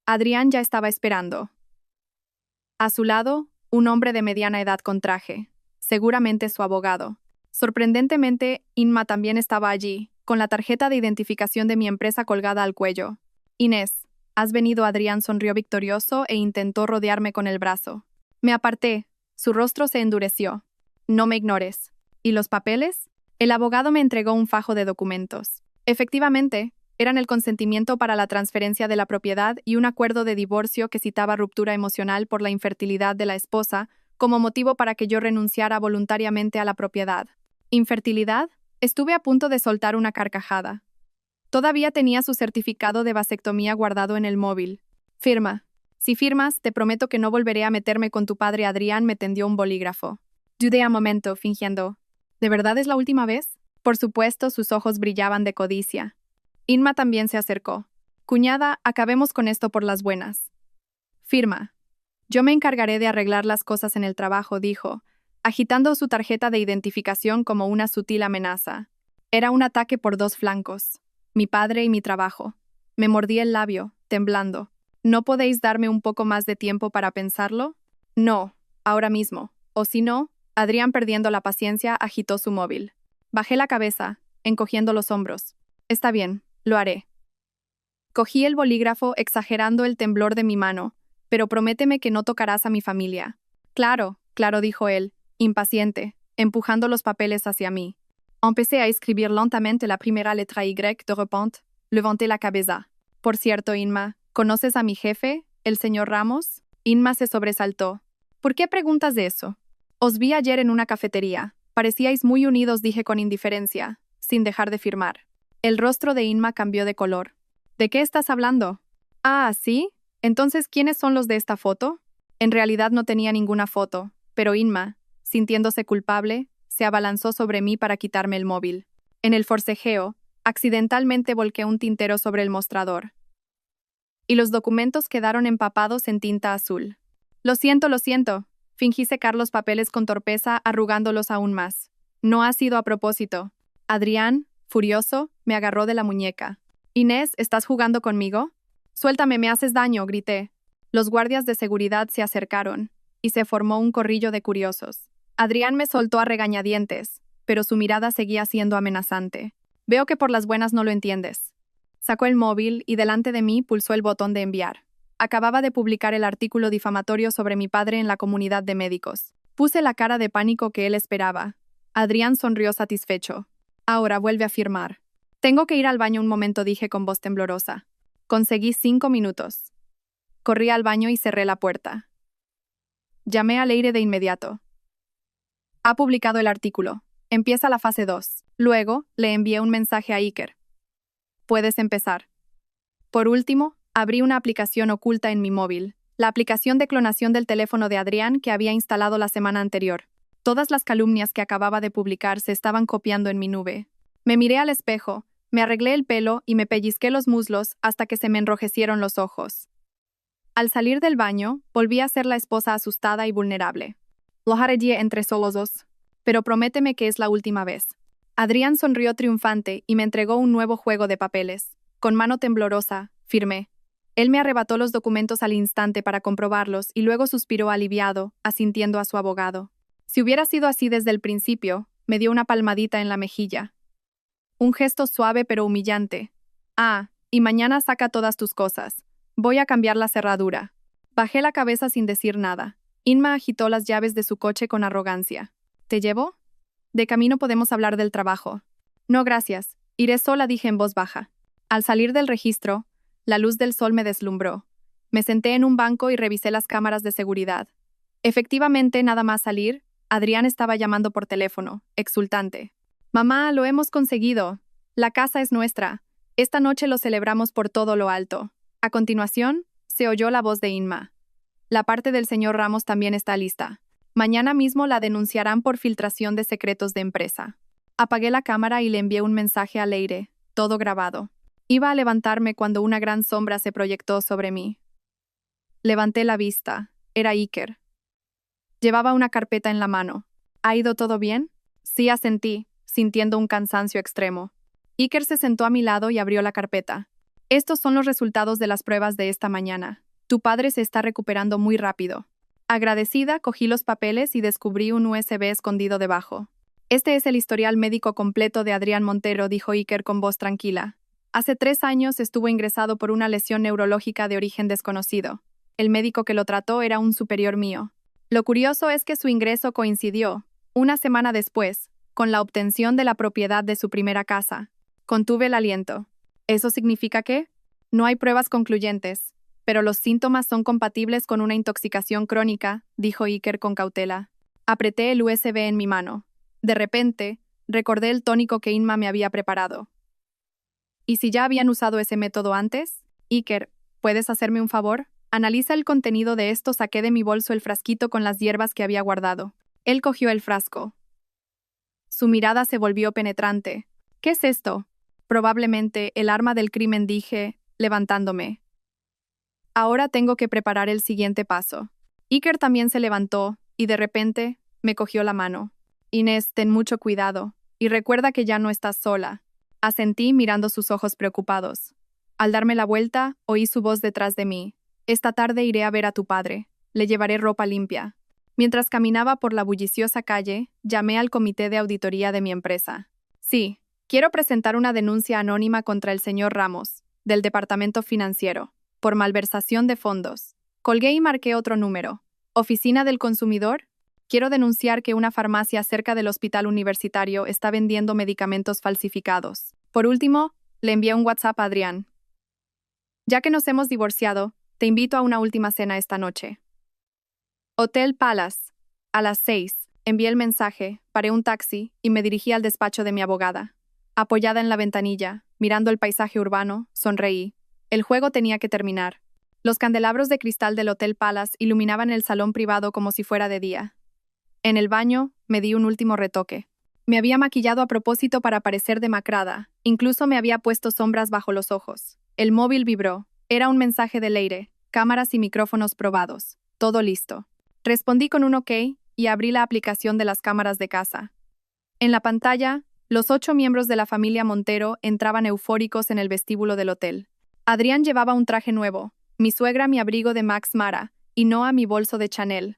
Adrián ya estaba esperando. A su lado, un hombre de mediana edad con traje, seguramente su abogado. Sorprendentemente, Inma también estaba allí, con la tarjeta de identificación de mi empresa colgada al cuello. «Inés, ¿has venido?». Adrián sonrió victorioso e intentó rodearme con el brazo. Me aparté. Su rostro se endureció. «No me ignores». «¿Y los papeles?». El abogado me entregó un fajo de documentos. Efectivamente, eran el consentimiento para la transferencia de la propiedad y un acuerdo de divorcio que citaba ruptura emocional por la infertilidad de la esposa como motivo para que yo renunciara voluntariamente a la propiedad. ¿Infertilidad? Estuve a punto de soltar una carcajada. Todavía tenía su certificado de vasectomía guardado en el móvil. «Firma. Si firmas, te prometo que no volveré a meterme con tu padre». Adrián me tendió un bolígrafo. Dudé un momento, fingiendo. ¿De verdad es la última vez? Por supuesto, sus ojos brillaban de codicia. Inma también se acercó. «Cuñada, acabemos con esto por las buenas». «Firma». «Yo me encargaré de arreglar las cosas en el trabajo», dijo, agitando su tarjeta de identificación como una sutil amenaza. Era un ataque por 2 flancos. Mi padre y mi trabajo. Me mordí el labio, temblando. «¿No podéis darme un poco más de tiempo para pensarlo?». «No, ahora mismo. O si no». Adrián, perdiendo la paciencia, agitó su móvil. Bajé la cabeza, encogiendo los hombros. «Está bien, lo haré». Cogí el bolígrafo exagerando el temblor de mi mano. Pero prométeme que no tocarás a mi familia. Claro, claro, dijo él, impaciente, empujando los papeles hacia mí. Empecé a escribir lentamente la primera letra Y. De repente, levanté la cabeza. Por cierto, Inma, ¿conoces a mi jefe, el señor Ramos? Inma se sobresaltó. ¿Por qué preguntas de eso? Os vi ayer en una cafetería. Parecíais muy unidos, dije con indiferencia, sin dejar de firmar. El rostro de Inma cambió de color. ¿De qué estás hablando? Ah, ¿sí? Entonces, ¿quiénes son los de esta foto? En realidad no tenía ninguna foto, pero Inma, sintiéndose culpable, se abalanzó sobre mí para quitarme el móvil. En el forcejeo, accidentalmente volqué un tintero sobre el mostrador. Y los documentos quedaron empapados en tinta azul. Lo siento, fingí secar los papeles con torpeza, arrugándolos aún más. No ha sido a propósito. Adrián, furioso, me agarró de la muñeca. Inés, ¿estás jugando conmigo? Suéltame, me haces daño, grité. Los guardias de seguridad se acercaron, y se formó un corrillo de curiosos. Adrián me soltó a regañadientes, pero su mirada seguía siendo amenazante. Veo que por las buenas no lo entiendes. Sacó el móvil y delante de mí pulsó el botón de enviar. Acababa de publicar el artículo difamatorio sobre mi padre en la comunidad de médicos. Puse la cara de pánico que él esperaba. Adrián sonrió satisfecho. Ahora vuelve a firmar. Tengo que ir al baño un momento, dije con voz temblorosa. Conseguí 5 minutos. Corrí al baño y cerré la puerta. Llamé a Leire de inmediato. Ha publicado el artículo. Empieza la fase 2. Luego, le envié un mensaje a Iker. Puedes empezar. Por último, abrí una aplicación oculta en mi móvil, la aplicación de clonación del teléfono de Adrián que había instalado la semana anterior. Todas las calumnias que acababa de publicar se estaban copiando en mi nube. Me miré al espejo, me arreglé el pelo y me pellizqué los muslos hasta que se me enrojecieron los ojos. Al salir del baño, volví a ser la esposa asustada y vulnerable. Lo haré entre solos dos. Pero prométeme que es la última vez. Adrián sonrió triunfante y me entregó un nuevo juego de papeles. Con mano temblorosa, firmé. Él me arrebató los documentos al instante para comprobarlos y luego suspiró aliviado, asintiendo a su abogado. Si hubiera sido así desde el principio, me dio una palmadita en la mejilla. Un gesto suave pero humillante. Ah, y mañana saca todas tus cosas. Voy a cambiar la cerradura. Bajé la cabeza sin decir nada. Inma agitó las llaves de su coche con arrogancia. ¿Te llevo? De camino podemos hablar del trabajo. No, gracias. Iré sola, dije en voz baja. Al salir del registro, la luz del sol me deslumbró. Me senté en un banco y revisé las cámaras de seguridad. Efectivamente, nada más salir, Adrián estaba llamando por teléfono, exultante. Mamá, lo hemos conseguido. La casa es nuestra. Esta noche lo celebramos por todo lo alto. A continuación, se oyó la voz de Inma. La parte del señor Ramos también está lista. Mañana mismo la denunciarán por filtración de secretos de empresa. Apagué la cámara y le envié un mensaje a Leire, todo grabado. Iba a levantarme cuando una gran sombra se proyectó sobre mí. Levanté la vista. Era Iker. Llevaba una carpeta en la mano. ¿Ha ido todo bien? Sí, asentí, sintiendo un cansancio extremo. Iker se sentó a mi lado y abrió la carpeta. Estos son los resultados de las pruebas de esta mañana. Tu padre se está recuperando muy rápido. Agradecida, cogí los papeles y descubrí un USB escondido debajo. Este es el historial médico completo de Adrián Montero, dijo Iker con voz tranquila. Hace 3 años estuvo ingresado por una lesión neurológica de origen desconocido. El médico que lo trató era un superior mío. Lo curioso es que su ingreso coincidió, una semana después, con la obtención de la propiedad de su primera casa. Contuve el aliento. ¿Eso significa qué? No hay pruebas concluyentes, pero los síntomas son compatibles con una intoxicación crónica, dijo Iker con cautela. Apreté el USB en mi mano. De repente, recordé el tónico que Inma me había preparado. ¿Y si ya habían usado ese método antes? Iker, ¿puedes hacerme un favor? Analiza el contenido de esto. Saqué de mi bolso el frasquito con las hierbas que había guardado. Él cogió el frasco. Su mirada se volvió penetrante. ¿Qué es esto? Probablemente el arma del crimen, dije, levantándome. Ahora tengo que preparar el siguiente paso. Iker también se levantó, y de repente, me cogió la mano. Inés, ten mucho cuidado, y recuerda que ya no estás sola. Asentí mirando sus ojos preocupados. Al darme la vuelta, oí su voz detrás de mí. Esta tarde iré a ver a tu padre. Le llevaré ropa limpia. Mientras caminaba por la bulliciosa calle, llamé al comité de auditoría de mi empresa. Sí, quiero presentar una denuncia anónima contra el señor Ramos. del departamento financiero, por malversación de fondos. Colgué y marqué otro número. ¿Oficina del consumidor? Quiero denunciar que una farmacia cerca del hospital universitario está vendiendo medicamentos falsificados. Por último, le envié un WhatsApp a Adrián. Ya que nos hemos divorciado, te invito a una última cena esta noche. Hotel Palace. A las 6. Envié el mensaje, paré un taxi y me dirigí al despacho de mi abogada. Apoyada en la ventanilla, mirando el paisaje urbano, sonreí. El juego tenía que terminar. Los candelabros de cristal del Hotel Palace iluminaban el salón privado como si fuera de día. En el baño, me di un último retoque. Me había maquillado a propósito para parecer demacrada. Incluso me había puesto sombras bajo los ojos. El móvil vibró. Era un mensaje de Leire. Cámaras y micrófonos probados. Todo listo. Respondí con un OK y abrí la aplicación de las cámaras de casa. En la pantalla, los 8 miembros de la familia Montero entraban eufóricos en el vestíbulo del hotel. Adrián llevaba un traje nuevo, mi suegra mi abrigo de Max Mara y Noah mi bolso de Chanel.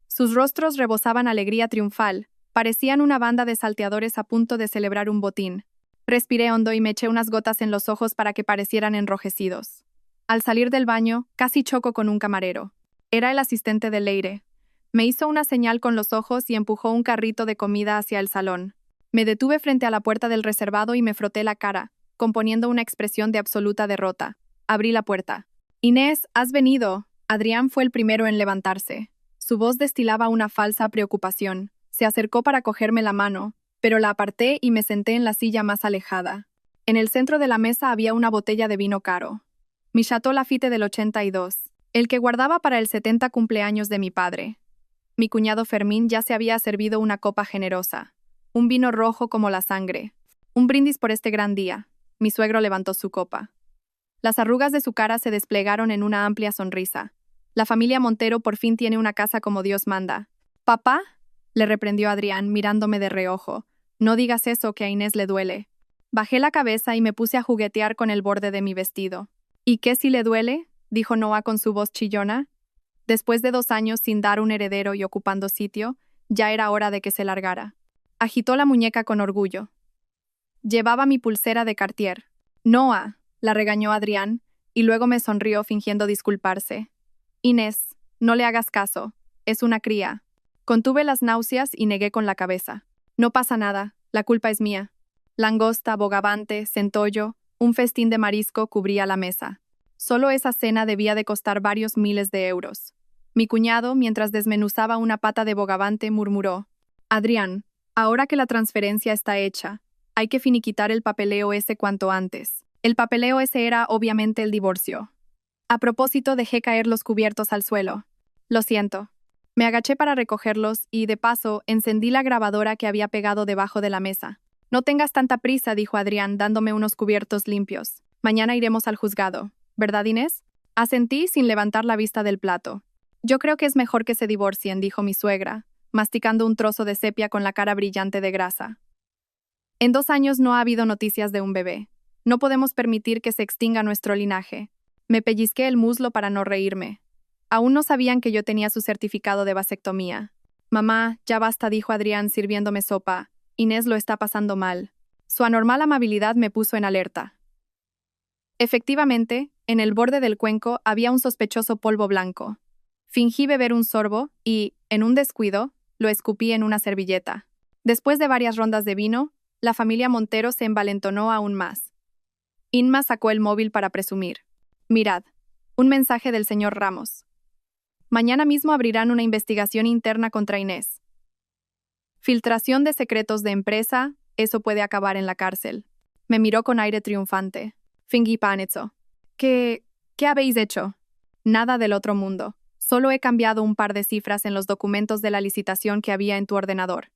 Sus rostros rebosaban alegría triunfal, parecían una banda de salteadores a punto de celebrar un botín. Respiré hondo y me eché unas gotas en los ojos para que parecieran enrojecidos. Al salir del baño, casi choco con un camarero. Era el asistente de Leire. Me hizo una señal con los ojos y empujó un carrito de comida hacia el salón. Me detuve frente a la puerta del reservado y me froté la cara, componiendo una expresión de absoluta derrota. Abrí la puerta. «Inés, has venido». Adrián fue el primero en levantarse. Su voz destilaba una falsa preocupación. Se acercó para cogerme la mano, pero la aparté y me senté en la silla más alejada. En el centro de la mesa había una botella de vino caro. Mi Chateau Lafite del 82, el que guardaba para el 70 cumpleaños de mi padre. Mi cuñado Fermín ya se había servido una copa generosa. Un vino rojo como la sangre. Un brindis por este gran día. Mi suegro levantó su copa. Las arrugas de su cara se desplegaron en una amplia sonrisa. La familia Montero por fin tiene una casa como Dios manda. «¿Papá?», le reprendió Adrián, mirándome de reojo. «No digas eso, que a Inés le duele». Bajé la cabeza y me puse a juguetear con el borde de mi vestido. «¿Y qué si le duele?», dijo Noah con su voz chillona. Después de 2 años sin dar un heredero y ocupando sitio, ya era hora de que se largara. Agitó la muñeca con orgullo. Llevaba mi pulsera de Cartier. «Noah», la regañó Adrián, y luego me sonrió fingiendo disculparse. «Inés, no le hagas caso. Es una cría». Contuve las náuseas y negué con la cabeza. «No pasa nada. La culpa es mía». Langosta, bogavante, centollo, un festín de marisco cubría la mesa. Solo esa cena debía de costar varios miles de euros. Mi cuñado, mientras desmenuzaba una pata de bogavante, murmuró: «Adrián, ahora que la transferencia está hecha, hay que finiquitar el papeleo ese cuanto antes». El papeleo ese era, obviamente, el divorcio. A propósito, dejé caer los cubiertos al suelo. «Lo siento». Me agaché para recogerlos y, de paso, encendí la grabadora que había pegado debajo de la mesa. «No tengas tanta prisa», dijo Adrián, dándome unos cubiertos limpios. «Mañana iremos al juzgado. ¿Verdad, Inés?». Asentí sin levantar la vista del plato. «Yo creo que es mejor que se divorcien», dijo mi suegra, masticando un trozo de sepia con la cara brillante de grasa. «En 2 años no ha habido noticias de un bebé. No podemos permitir que se extinga nuestro linaje». Me pellizqué el muslo para no reírme. Aún no sabían que yo tenía su certificado de vasectomía. «Mamá, ya basta», dijo Adrián sirviéndome sopa. «Inés lo está pasando mal». Su anormal amabilidad me puso en alerta. Efectivamente, en el borde del cuenco había un sospechoso polvo blanco. Fingí beber un sorbo y, en un descuido, lo escupí en una servilleta. Después de varias rondas de vino, la familia Montero se envalentonó aún más. Inma sacó el móvil para presumir. «Mirad, un mensaje del señor Ramos. Mañana mismo abrirán una investigación interna contra Inés. Filtración de secretos de empresa, eso puede acabar en la cárcel». Me miró con aire triunfante. Fingí pánico. ¿Qué habéis hecho?» «Nada del otro mundo. Solo he cambiado un par de cifras en los documentos de la licitación que había en tu ordenador.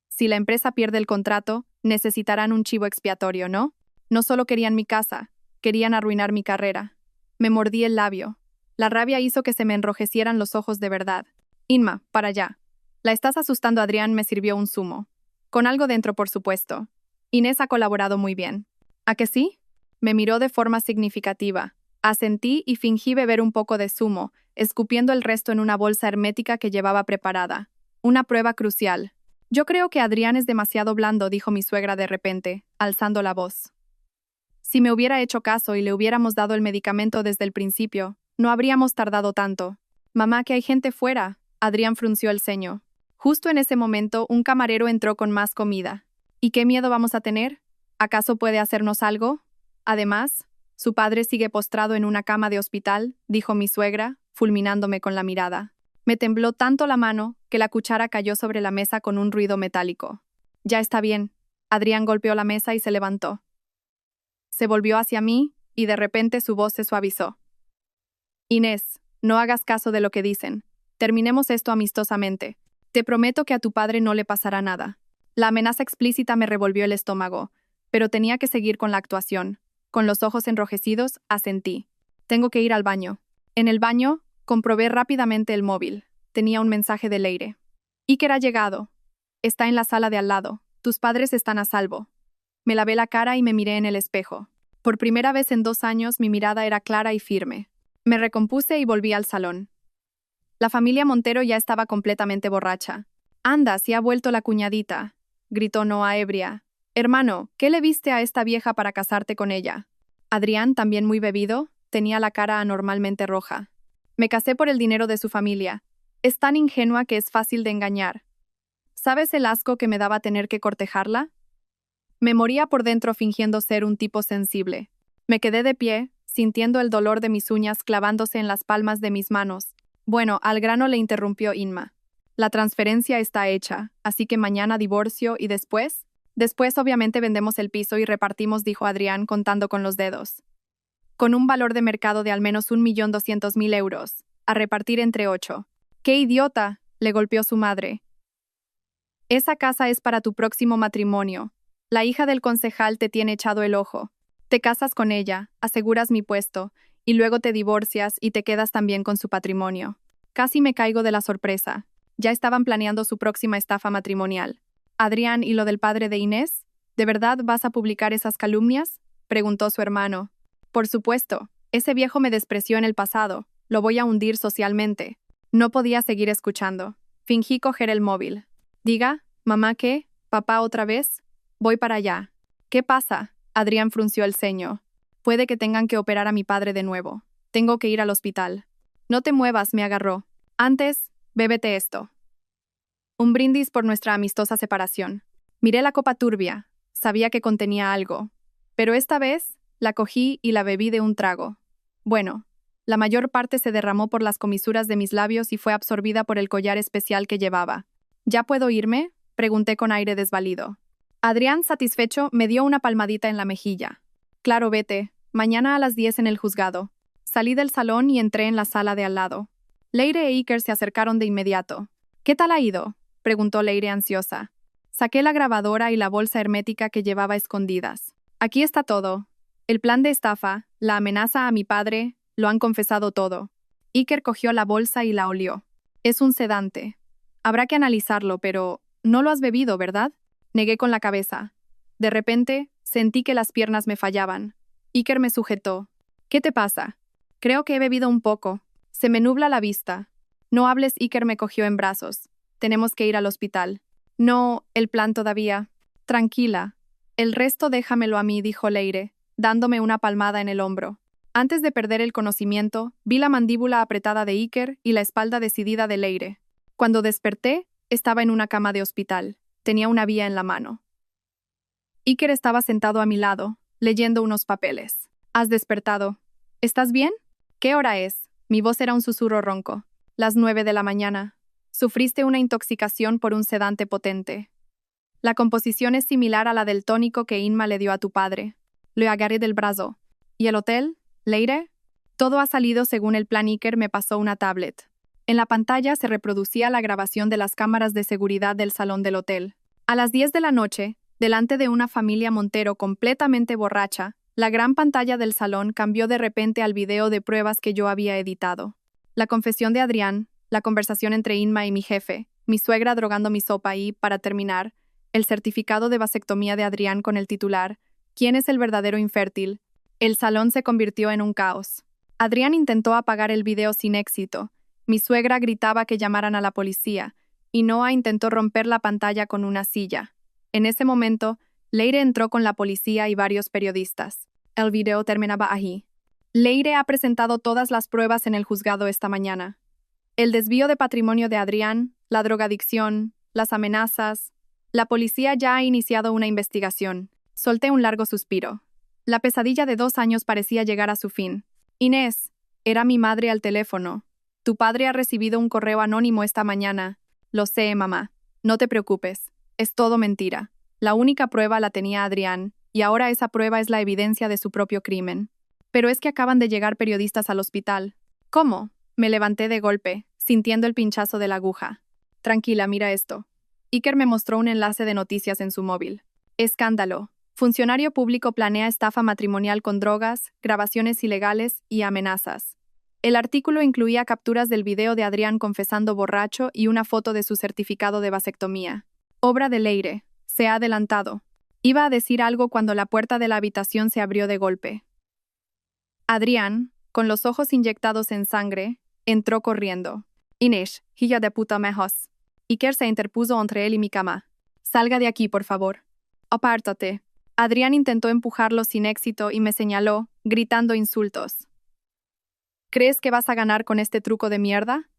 Si la empresa pierde el contrato, necesitarán un chivo expiatorio, ¿no? No solo querían mi casa, querían arruinar mi carrera». Me mordí el labio. La rabia hizo que se me enrojecieran los ojos de verdad. «Inma, para allá. La estás asustando». Adrián me sirvió un zumo. Con algo dentro, por supuesto. «Inés ha colaborado muy bien». «¿A que sí?». Me miró de forma significativa. Asentí y fingí beber un poco de zumo, escupiendo el resto en una bolsa hermética que llevaba preparada. Una prueba crucial. «Yo creo que Adrián es demasiado blando», dijo mi suegra de repente, alzando la voz. Si me hubiera hecho caso y le hubiéramos dado el medicamento desde el principio, no habríamos tardado tanto. Mamá, que hay gente fuera. Adrián frunció el ceño. Justo en ese momento, un camarero entró con más comida. ¿Y qué miedo vamos a tener? ¿Acaso puede hacernos algo? Además, su padre sigue postrado en una cama de hospital, dijo mi suegra, fulminándome con la mirada. Me tembló tanto la mano que la cuchara cayó sobre la mesa con un ruido metálico. Ya está bien. Adrián golpeó la mesa y se levantó. Se volvió hacia mí y de repente su voz se suavizó. Inés, no hagas caso de lo que dicen. Terminemos esto amistosamente. Te prometo que a tu padre no le pasará nada. La amenaza explícita me revolvió el estómago, pero tenía que seguir con la actuación. Con los ojos enrojecidos, asentí. Tengo que ir al baño. En el baño, comprobé rápidamente el móvil. Tenía un mensaje de Leire. Iker ha llegado. Está en la sala de al lado. Tus padres están a salvo. Me lavé la cara y me miré en el espejo. Por primera vez en 2 años mi mirada era clara y firme. Me recompuse y volví al salón. La familia Montero ya estaba completamente borracha. «Anda, si ha vuelto la cuñadita», gritó Noa ebria. «Hermano, ¿qué le viste a esta vieja para casarte con ella?» Adrián, también muy bebido, tenía la cara anormalmente roja. «Me casé por el dinero de su familia. Es tan ingenua que es fácil de engañar. ¿Sabes el asco que me daba tener que cortejarla?» Me moría por dentro fingiendo ser un tipo sensible. Me quedé de pie, sintiendo el dolor de mis uñas clavándose en las palmas de mis manos. Bueno, al grano, le interrumpió Inma. La transferencia está hecha, así que mañana divorcio y después... Después obviamente vendemos el piso y repartimos, dijo Adrián contando con los dedos. Con un valor de mercado de al menos 1.200.000 euros, a repartir entre 8. ¡Qué idiota!, le golpeó su madre. Esa casa es para tu próximo matrimonio. La hija del concejal te tiene echado el ojo. Te casas con ella, aseguras mi puesto, y luego te divorcias y te quedas también con su patrimonio. Casi me caigo de la sorpresa. Ya estaban planeando su próxima estafa matrimonial. Adrián, ¿y lo del padre de Inés? ¿De verdad vas a publicar esas calumnias?, preguntó su hermano. Por supuesto. Ese viejo me despreció en el pasado. Lo voy a hundir socialmente. No podía seguir escuchando. Fingí coger el móvil. Diga, mamá, ¿qué? ¿Papá otra vez? Voy para allá. ¿Qué pasa? Adrián frunció el ceño. Puede que tengan que operar a mi padre de nuevo. Tengo que ir al hospital. No te muevas, me agarró. Antes, bébete esto. Un brindis por nuestra amistosa separación. Miré la copa turbia. Sabía que contenía algo. Pero esta vez, la cogí y la bebí de un trago. Bueno, la mayor parte se derramó por las comisuras de mis labios y fue absorbida por el collar especial que llevaba. ¿Ya puedo irme?, pregunté con aire desvalido. Adrián, satisfecho, me dio una palmadita en la mejilla. Claro, vete. Mañana a las 10 en el juzgado. Salí del salón y entré en la sala de al lado. Leire e Iker se acercaron de inmediato. ¿Qué tal ha ido?, preguntó Leire ansiosa. Saqué la grabadora y la bolsa hermética que llevaba escondidas. Aquí está todo. El plan de estafa, la amenaza a mi padre, lo han confesado todo. Iker cogió la bolsa y la olió. Es un sedante. Habrá que analizarlo, pero no lo has bebido, ¿verdad? Negué con la cabeza. De repente, sentí que las piernas me fallaban. Iker me sujetó. ¿Qué te pasa? Creo que he bebido un poco. Se me nubla la vista. No hables, Iker me cogió en brazos. Tenemos que ir al hospital. No, el plan todavía. Tranquila. El resto déjamelo a mí, dijo Leire, dándome una palmada en el hombro. Antes de perder el conocimiento, vi la mandíbula apretada de Iker y la espalda decidida de Leire. Cuando desperté, estaba en una cama de hospital. Tenía una vía en la mano. Iker estaba sentado a mi lado, leyendo unos papeles. ¿Has despertado? ¿Estás bien? ¿Qué hora es? Mi voz era un susurro ronco. Las 9 de la mañana. Sufriste una intoxicación por un sedante potente. La composición es similar a la del tónico que Inma le dio a tu padre. Le agarré del brazo. ¿Y el hotel? ¿Leire? Todo ha salido según el plan. Iker me pasó una tablet. En la pantalla se reproducía la grabación de las cámaras de seguridad del salón del hotel. A las 10 de la noche, delante de una familia Montero completamente borracha, la gran pantalla del salón cambió de repente al video de pruebas que yo había editado. La confesión de Adrián, la conversación entre Inma y mi jefe, mi suegra drogando mi sopa y, para terminar, el certificado de vasectomía de Adrián con el titular «¿Quién es el verdadero infértil?». El salón se convirtió en un caos. Adrián intentó apagar el video sin éxito. Mi suegra gritaba que llamaran a la policía, y Noa intentó romper la pantalla con una silla. En ese momento, Leire entró con la policía y varios periodistas. El video terminaba ahí. Leire ha presentado todas las pruebas en el juzgado esta mañana. El desvío de patrimonio de Adrián, la drogadicción, las amenazas. La policía ya ha iniciado una investigación. Solté un largo suspiro. La pesadilla de 2 años parecía llegar a su fin. Inés, era mi madre al teléfono. Tu padre ha recibido un correo anónimo esta mañana. Lo sé, mamá. No te preocupes. Es todo mentira. La única prueba la tenía Adrián, y ahora esa prueba es la evidencia de su propio crimen. Pero es que acaban de llegar periodistas al hospital. ¿Cómo? Me levanté de golpe, sintiendo el pinchazo de la aguja. Tranquila, mira esto. Iker me mostró un enlace de noticias en su móvil. Escándalo. Funcionario público planea estafa matrimonial con drogas, grabaciones ilegales y amenazas. El artículo incluía capturas del video de Adrián confesando borracho y una foto de su certificado de vasectomía. Obra de Leire. Se ha adelantado. Iba a decir algo cuando la puerta de la habitación se abrió de golpe. Adrián, con los ojos inyectados en sangre, entró corriendo. Inés, hija de puta mejos. Iker se interpuso entre él y mi cama. Salga de aquí, por favor. Apártate. Adrián intentó empujarlo sin éxito y me señaló, gritando insultos. ¿Crees que vas a ganar con este truco de mierda?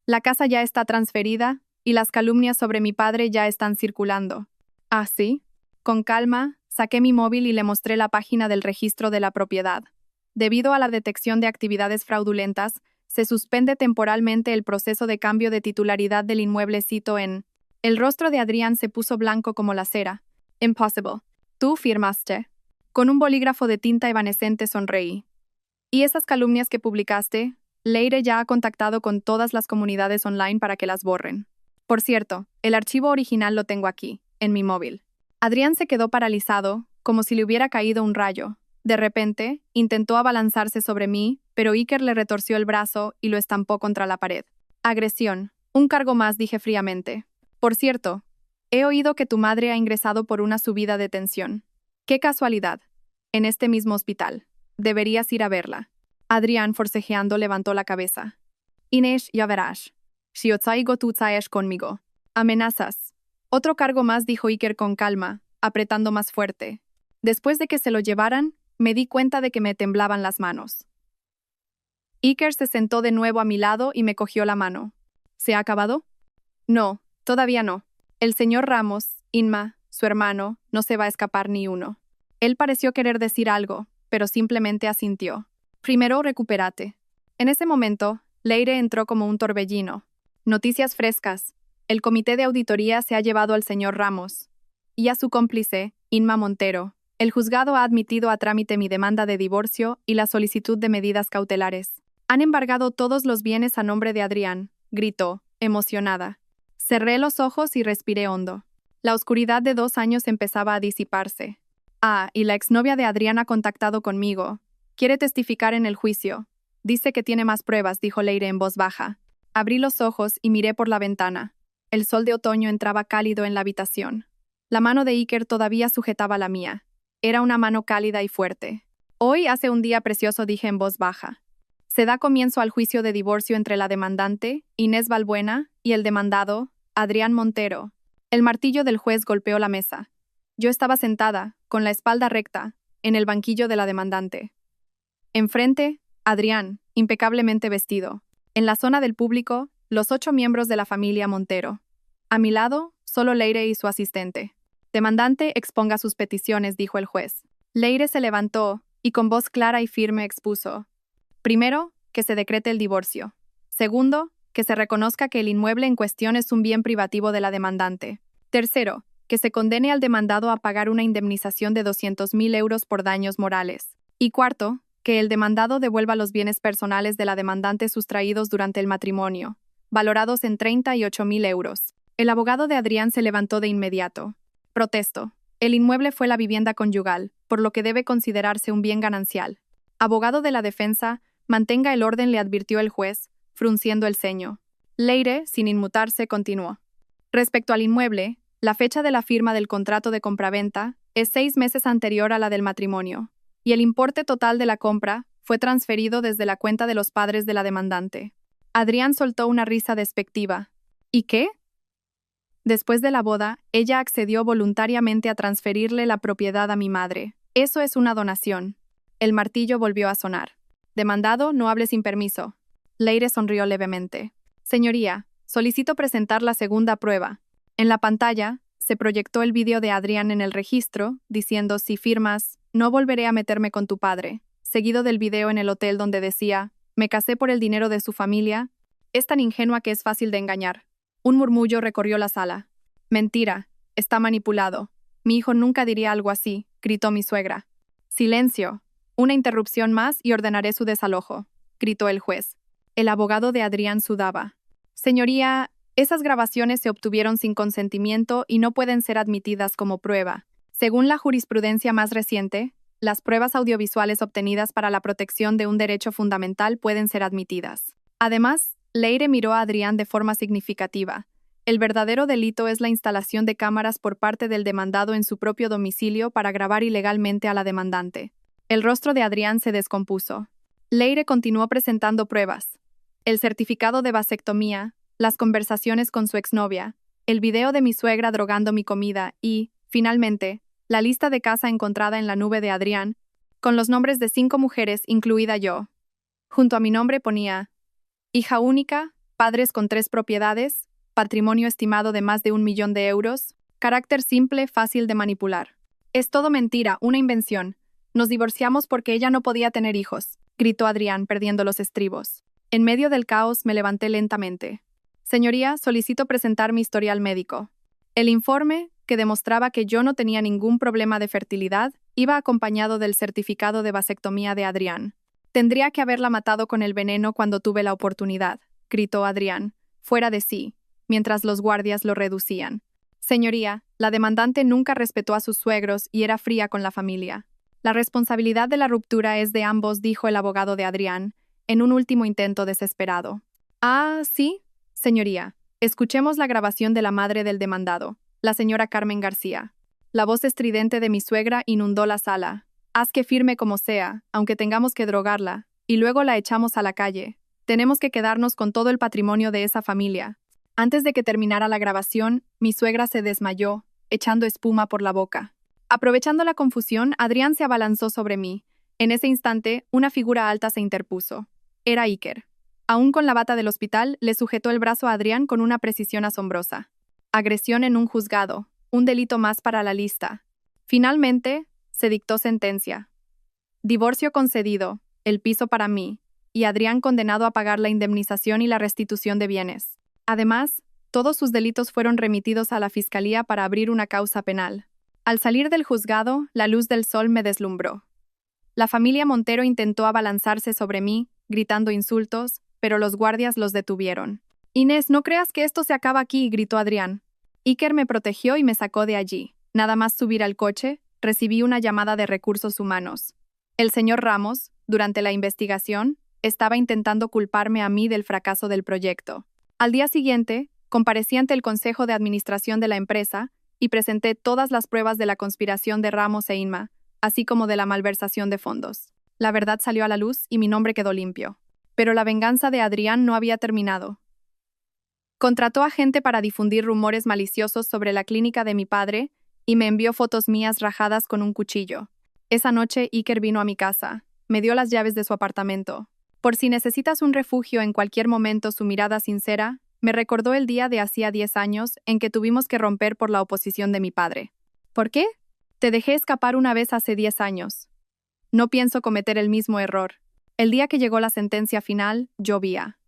La casa ya está transferida y las calumnias sobre mi padre ya están circulando. ¿Ah, sí? Con calma, saqué mi móvil y le mostré la página del registro de la propiedad. Debido a la detección de actividades fraudulentas, se suspende temporalmente el proceso de cambio de titularidad del inmueble cito en... El rostro de Adrián se puso blanco como la cera. Impossible. Tú firmaste. Con un bolígrafo de tinta evanescente sonreí. ¿Y esas calumnias que publicaste? Leire ya ha contactado con todas las comunidades online para que las borren. Por cierto, el archivo original lo tengo aquí, en mi móvil. Adrián se quedó paralizado, como si le hubiera caído un rayo. De repente, intentó abalanzarse sobre mí, pero Iker le retorció el brazo y lo estampó contra la pared. Agresión. Un cargo más, dije fríamente. Por cierto, he oído que tu madre ha ingresado por una subida de tensión. ¡Qué casualidad! En este mismo hospital. Deberías ir a verla. Adrián, forcejeando, levantó la cabeza. Inés, ya verás. Si os traigo, tú traes conmigo. Amenazas. Otro cargo más, dijo Iker con calma, apretando más fuerte. Después de que se lo llevaran, me di cuenta de que me temblaban las manos. Iker se sentó de nuevo a mi lado y me cogió la mano. ¿Se ha acabado? No, todavía no. El señor Ramos, Inma, su hermano, no se va a escapar ni uno. Él pareció querer decir algo, pero simplemente asintió. Primero recupérate. En ese momento, Leire entró como un torbellino. Noticias frescas. El comité de auditoría se ha llevado al señor Ramos. Y a su cómplice, Inma Montero. El juzgado ha admitido a trámite mi demanda de divorcio y la solicitud de medidas cautelares. Han embargado todos los bienes a nombre de Adrián, gritó, emocionada. Cerré los ojos y respiré hondo. La oscuridad de 2 años empezaba a disiparse. Ah, y la exnovia de Adrián ha contactado conmigo. Quiere testificar en el juicio. Dice que tiene más pruebas, dijo Leire en voz baja. Abrí los ojos y miré por la ventana. El sol de otoño entraba cálido en la habitación. La mano de Iker todavía sujetaba la mía. Era una mano cálida y fuerte. Hoy hace un día precioso, dije en voz baja. Se da comienzo al juicio de divorcio entre la demandante, Inés Balbuena, y el demandado, Adrián Montero. El martillo del juez golpeó la mesa. Yo estaba sentada, con la espalda recta, en el banquillo de la demandante. Enfrente, Adrián, impecablemente vestido. En la zona del público, los 8 miembros de la familia Montero. A mi lado, solo Leire y su asistente. Demandante, exponga sus peticiones, dijo el juez. Leire se levantó y con voz clara y firme expuso. Primero, que se decrete el divorcio. Segundo, que se reconozca que el inmueble en cuestión es un bien privativo de la demandante. Tercero, que se condene al demandado a pagar una indemnización de 200.000 euros por daños morales. Y cuarto, que el demandado devuelva los bienes personales de la demandante sustraídos durante el matrimonio, valorados en 38.000 euros. El abogado de Adrián se levantó de inmediato. Protesto. El inmueble fue la vivienda conyugal, por lo que debe considerarse un bien ganancial. Abogado de la defensa, mantenga el orden, le advirtió el juez, frunciendo el ceño. Leire, sin inmutarse, continuó. Respecto al inmueble, la fecha de la firma del contrato de compraventa es 6 meses anterior a la del matrimonio, y el importe total de la compra fue transferido desde la cuenta de los padres de la demandante. Adrián soltó una risa despectiva. ¿Y qué? Después de la boda, ella accedió voluntariamente a transferirle la propiedad a mi madre. Eso es una donación. El martillo volvió a sonar. Demandado, no hable sin permiso. Leire sonrió levemente. Señoría, solicito presentar la segunda prueba. En la pantalla, se proyectó el vídeo de Adrián en el registro, diciendo: si firmas, no volveré a meterme con tu padre, seguido del video en el hotel donde decía: me casé por el dinero de su familia. Es tan ingenua que es fácil de engañar. Un murmullo recorrió la sala. Mentira, está manipulado. Mi hijo nunca diría algo así, gritó mi suegra. Silencio. Una interrupción más y ordenaré su desalojo, gritó el juez. El abogado de Adrián sudaba. Señoría, esas grabaciones se obtuvieron sin consentimiento y no pueden ser admitidas como prueba. Según la jurisprudencia más reciente, las pruebas audiovisuales obtenidas para la protección de un derecho fundamental pueden ser admitidas. Además, Leire miró a Adrián de forma significativa. El verdadero delito es la instalación de cámaras por parte del demandado en su propio domicilio para grabar ilegalmente a la demandante. El rostro de Adrián se descompuso. Leire continuó presentando pruebas. El certificado de vasectomía, las conversaciones con su exnovia, el video de mi suegra drogando mi comida y, finalmente, la lista de casa encontrada en la nube de Adrián, con los nombres de 5 mujeres, incluida yo. Junto a mi nombre ponía: hija única, padres con 3 propiedades, patrimonio estimado de más de 1 millón de euros, carácter simple, fácil de manipular. Es todo mentira, una invención. Nos divorciamos porque ella no podía tener hijos, gritó Adrián, perdiendo los estribos. En medio del caos me levanté lentamente. Señoría, solicito presentar mi historial médico. El informe, que demostraba que yo no tenía ningún problema de fertilidad, iba acompañado del certificado de vasectomía de Adrián. Tendría que haberla matado con el veneno cuando tuve la oportunidad, gritó Adrián, fuera de sí, mientras los guardias lo reducían. Señoría, la demandante nunca respetó a sus suegros y era fría con la familia. La responsabilidad de la ruptura es de ambos, dijo el abogado de Adrián, en un último intento desesperado. Ah, sí, señoría. Escuchemos la grabación de la madre del demandado, la señora Carmen García. La voz estridente de mi suegra inundó la sala. Haz que firme como sea, aunque tengamos que drogarla, y luego la echamos a la calle. Tenemos que quedarnos con todo el patrimonio de esa familia. Antes de que terminara la grabación, mi suegra se desmayó, echando espuma por la boca. Aprovechando la confusión, Adrián se abalanzó sobre mí. En ese instante, una figura alta se interpuso. Era Iker. Aún con la bata del hospital, le sujetó el brazo a Adrián con una precisión asombrosa. Agresión en un juzgado, un delito más para la lista. Finalmente, se dictó sentencia. Divorcio concedido, el piso para mí, y Adrián condenado a pagar la indemnización y la restitución de bienes. Además, todos sus delitos fueron remitidos a la Fiscalía para abrir una causa penal. Al salir del juzgado, la luz del sol me deslumbró. La familia Montero intentó abalanzarse sobre mí, gritando insultos, pero los guardias los detuvieron. Inés, no creas que esto se acaba aquí, gritó Adrián. Iker me protegió y me sacó de allí. Nada más subir al coche, recibí una llamada de recursos humanos. El señor Ramos, durante la investigación, estaba intentando culparme a mí del fracaso del proyecto. Al día siguiente, comparecí ante el Consejo de Administración de la empresa y presenté todas las pruebas de la conspiración de Ramos e Inma, así como de la malversación de fondos. La verdad salió a la luz y mi nombre quedó limpio. Pero la venganza de Adrián no había terminado. Contrató a gente para difundir rumores maliciosos sobre la clínica de mi padre y me envió fotos mías rajadas con un cuchillo. Esa noche Iker vino a mi casa, me dio las llaves de su apartamento. Por si necesitas un refugio en cualquier momento, su mirada sincera me recordó el día de hacía 10 años en que tuvimos que romper por la oposición de mi padre. ¿Por qué? Te dejé escapar una vez hace 10 años. No pienso cometer el mismo error. El día que llegó la sentencia final, llovía.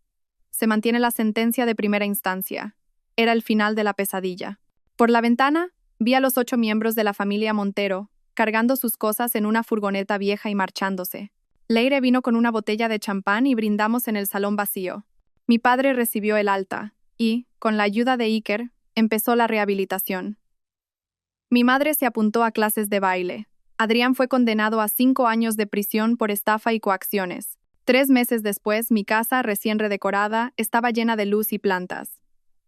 Se mantiene la sentencia de primera instancia. Era el final de la pesadilla. Por la ventana, vi a los 8 miembros de la familia Montero, cargando sus cosas en una furgoneta vieja y marchándose. Leire vino con una botella de champán y brindamos en el salón vacío. Mi padre recibió el alta y, con la ayuda de Iker, empezó la rehabilitación. Mi madre se apuntó a clases de baile. Adrián fue condenado a 5 años de prisión por estafa y coacciones. 3 meses después, mi casa, recién redecorada, estaba llena de luz y plantas.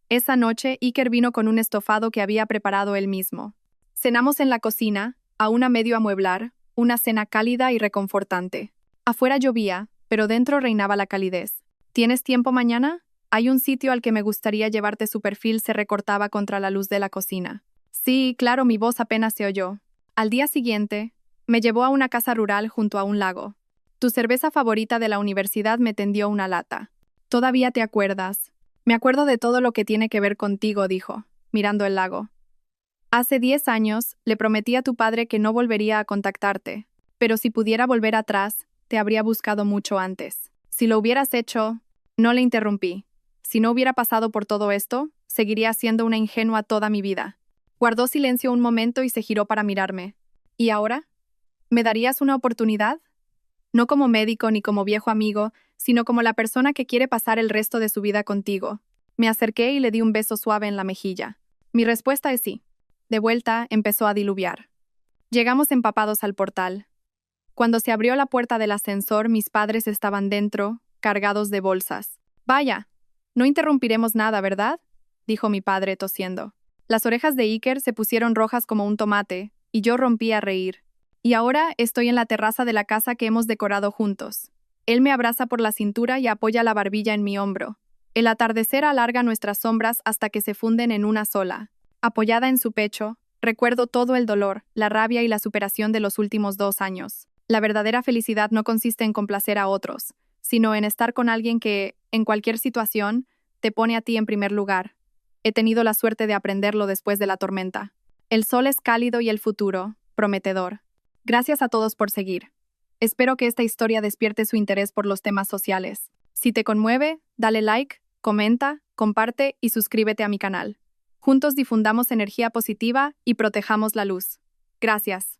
Esa noche, Iker vino con un estofado que había preparado él mismo. Cenamos en la cocina, aún a medio amueblar, una cena cálida y reconfortante. Afuera llovía, pero dentro reinaba la calidez. ¿Tienes tiempo mañana? Hay un sitio al que me gustaría llevarte. Su perfil se recortaba contra la luz de la cocina. Sí, claro, mi voz apenas se oyó. Al día siguiente, Me llevó a una casa rural junto a un lago. Tu cerveza favorita de la universidad me tendió una lata. Todavía te acuerdas. Me acuerdo de todo lo que tiene que ver contigo, dijo, mirando el lago. Hace 10 años, le prometí a tu padre que no volvería a contactarte, pero si pudiera volver atrás, te habría buscado mucho antes. Si lo hubieras hecho, no le interrumpí. Si no hubiera pasado por todo esto, seguiría siendo una ingenua toda mi vida. Guardó silencio un momento y se giró para mirarme. ¿Y ahora? ¿Me darías una oportunidad? No como médico ni como viejo amigo, sino como la persona que quiere pasar el resto de su vida contigo. Me acerqué y le di un beso suave en la mejilla. Mi respuesta es sí. De vuelta, empezó a diluviar. Llegamos empapados al portal. Cuando se abrió la puerta del ascensor, mis padres estaban dentro, cargados de bolsas. Vaya, no interrumpiremos nada, ¿verdad?, dijo mi padre tosiendo. Las orejas de Iker se pusieron rojas como un tomate, y yo rompí a reír. Y ahora estoy en la terraza de la casa que hemos decorado juntos. Él me abraza por la cintura y apoya la barbilla en mi hombro. El atardecer alarga nuestras sombras hasta que se funden en una sola. Apoyada en su pecho, recuerdo todo el dolor, la rabia y la superación de los últimos 2 años. La verdadera felicidad no consiste en complacer a otros, sino en estar con alguien que, en cualquier situación, te pone a ti en primer lugar. He tenido la suerte de aprenderlo después de la tormenta. El sol es cálido y el futuro, prometedor. Gracias a todos por seguir. Espero que esta historia despierte su interés por los temas sociales. Si te conmueve, dale like, comenta, comparte y suscríbete a mi canal. Juntos difundamos energía positiva y protejamos la luz. Gracias.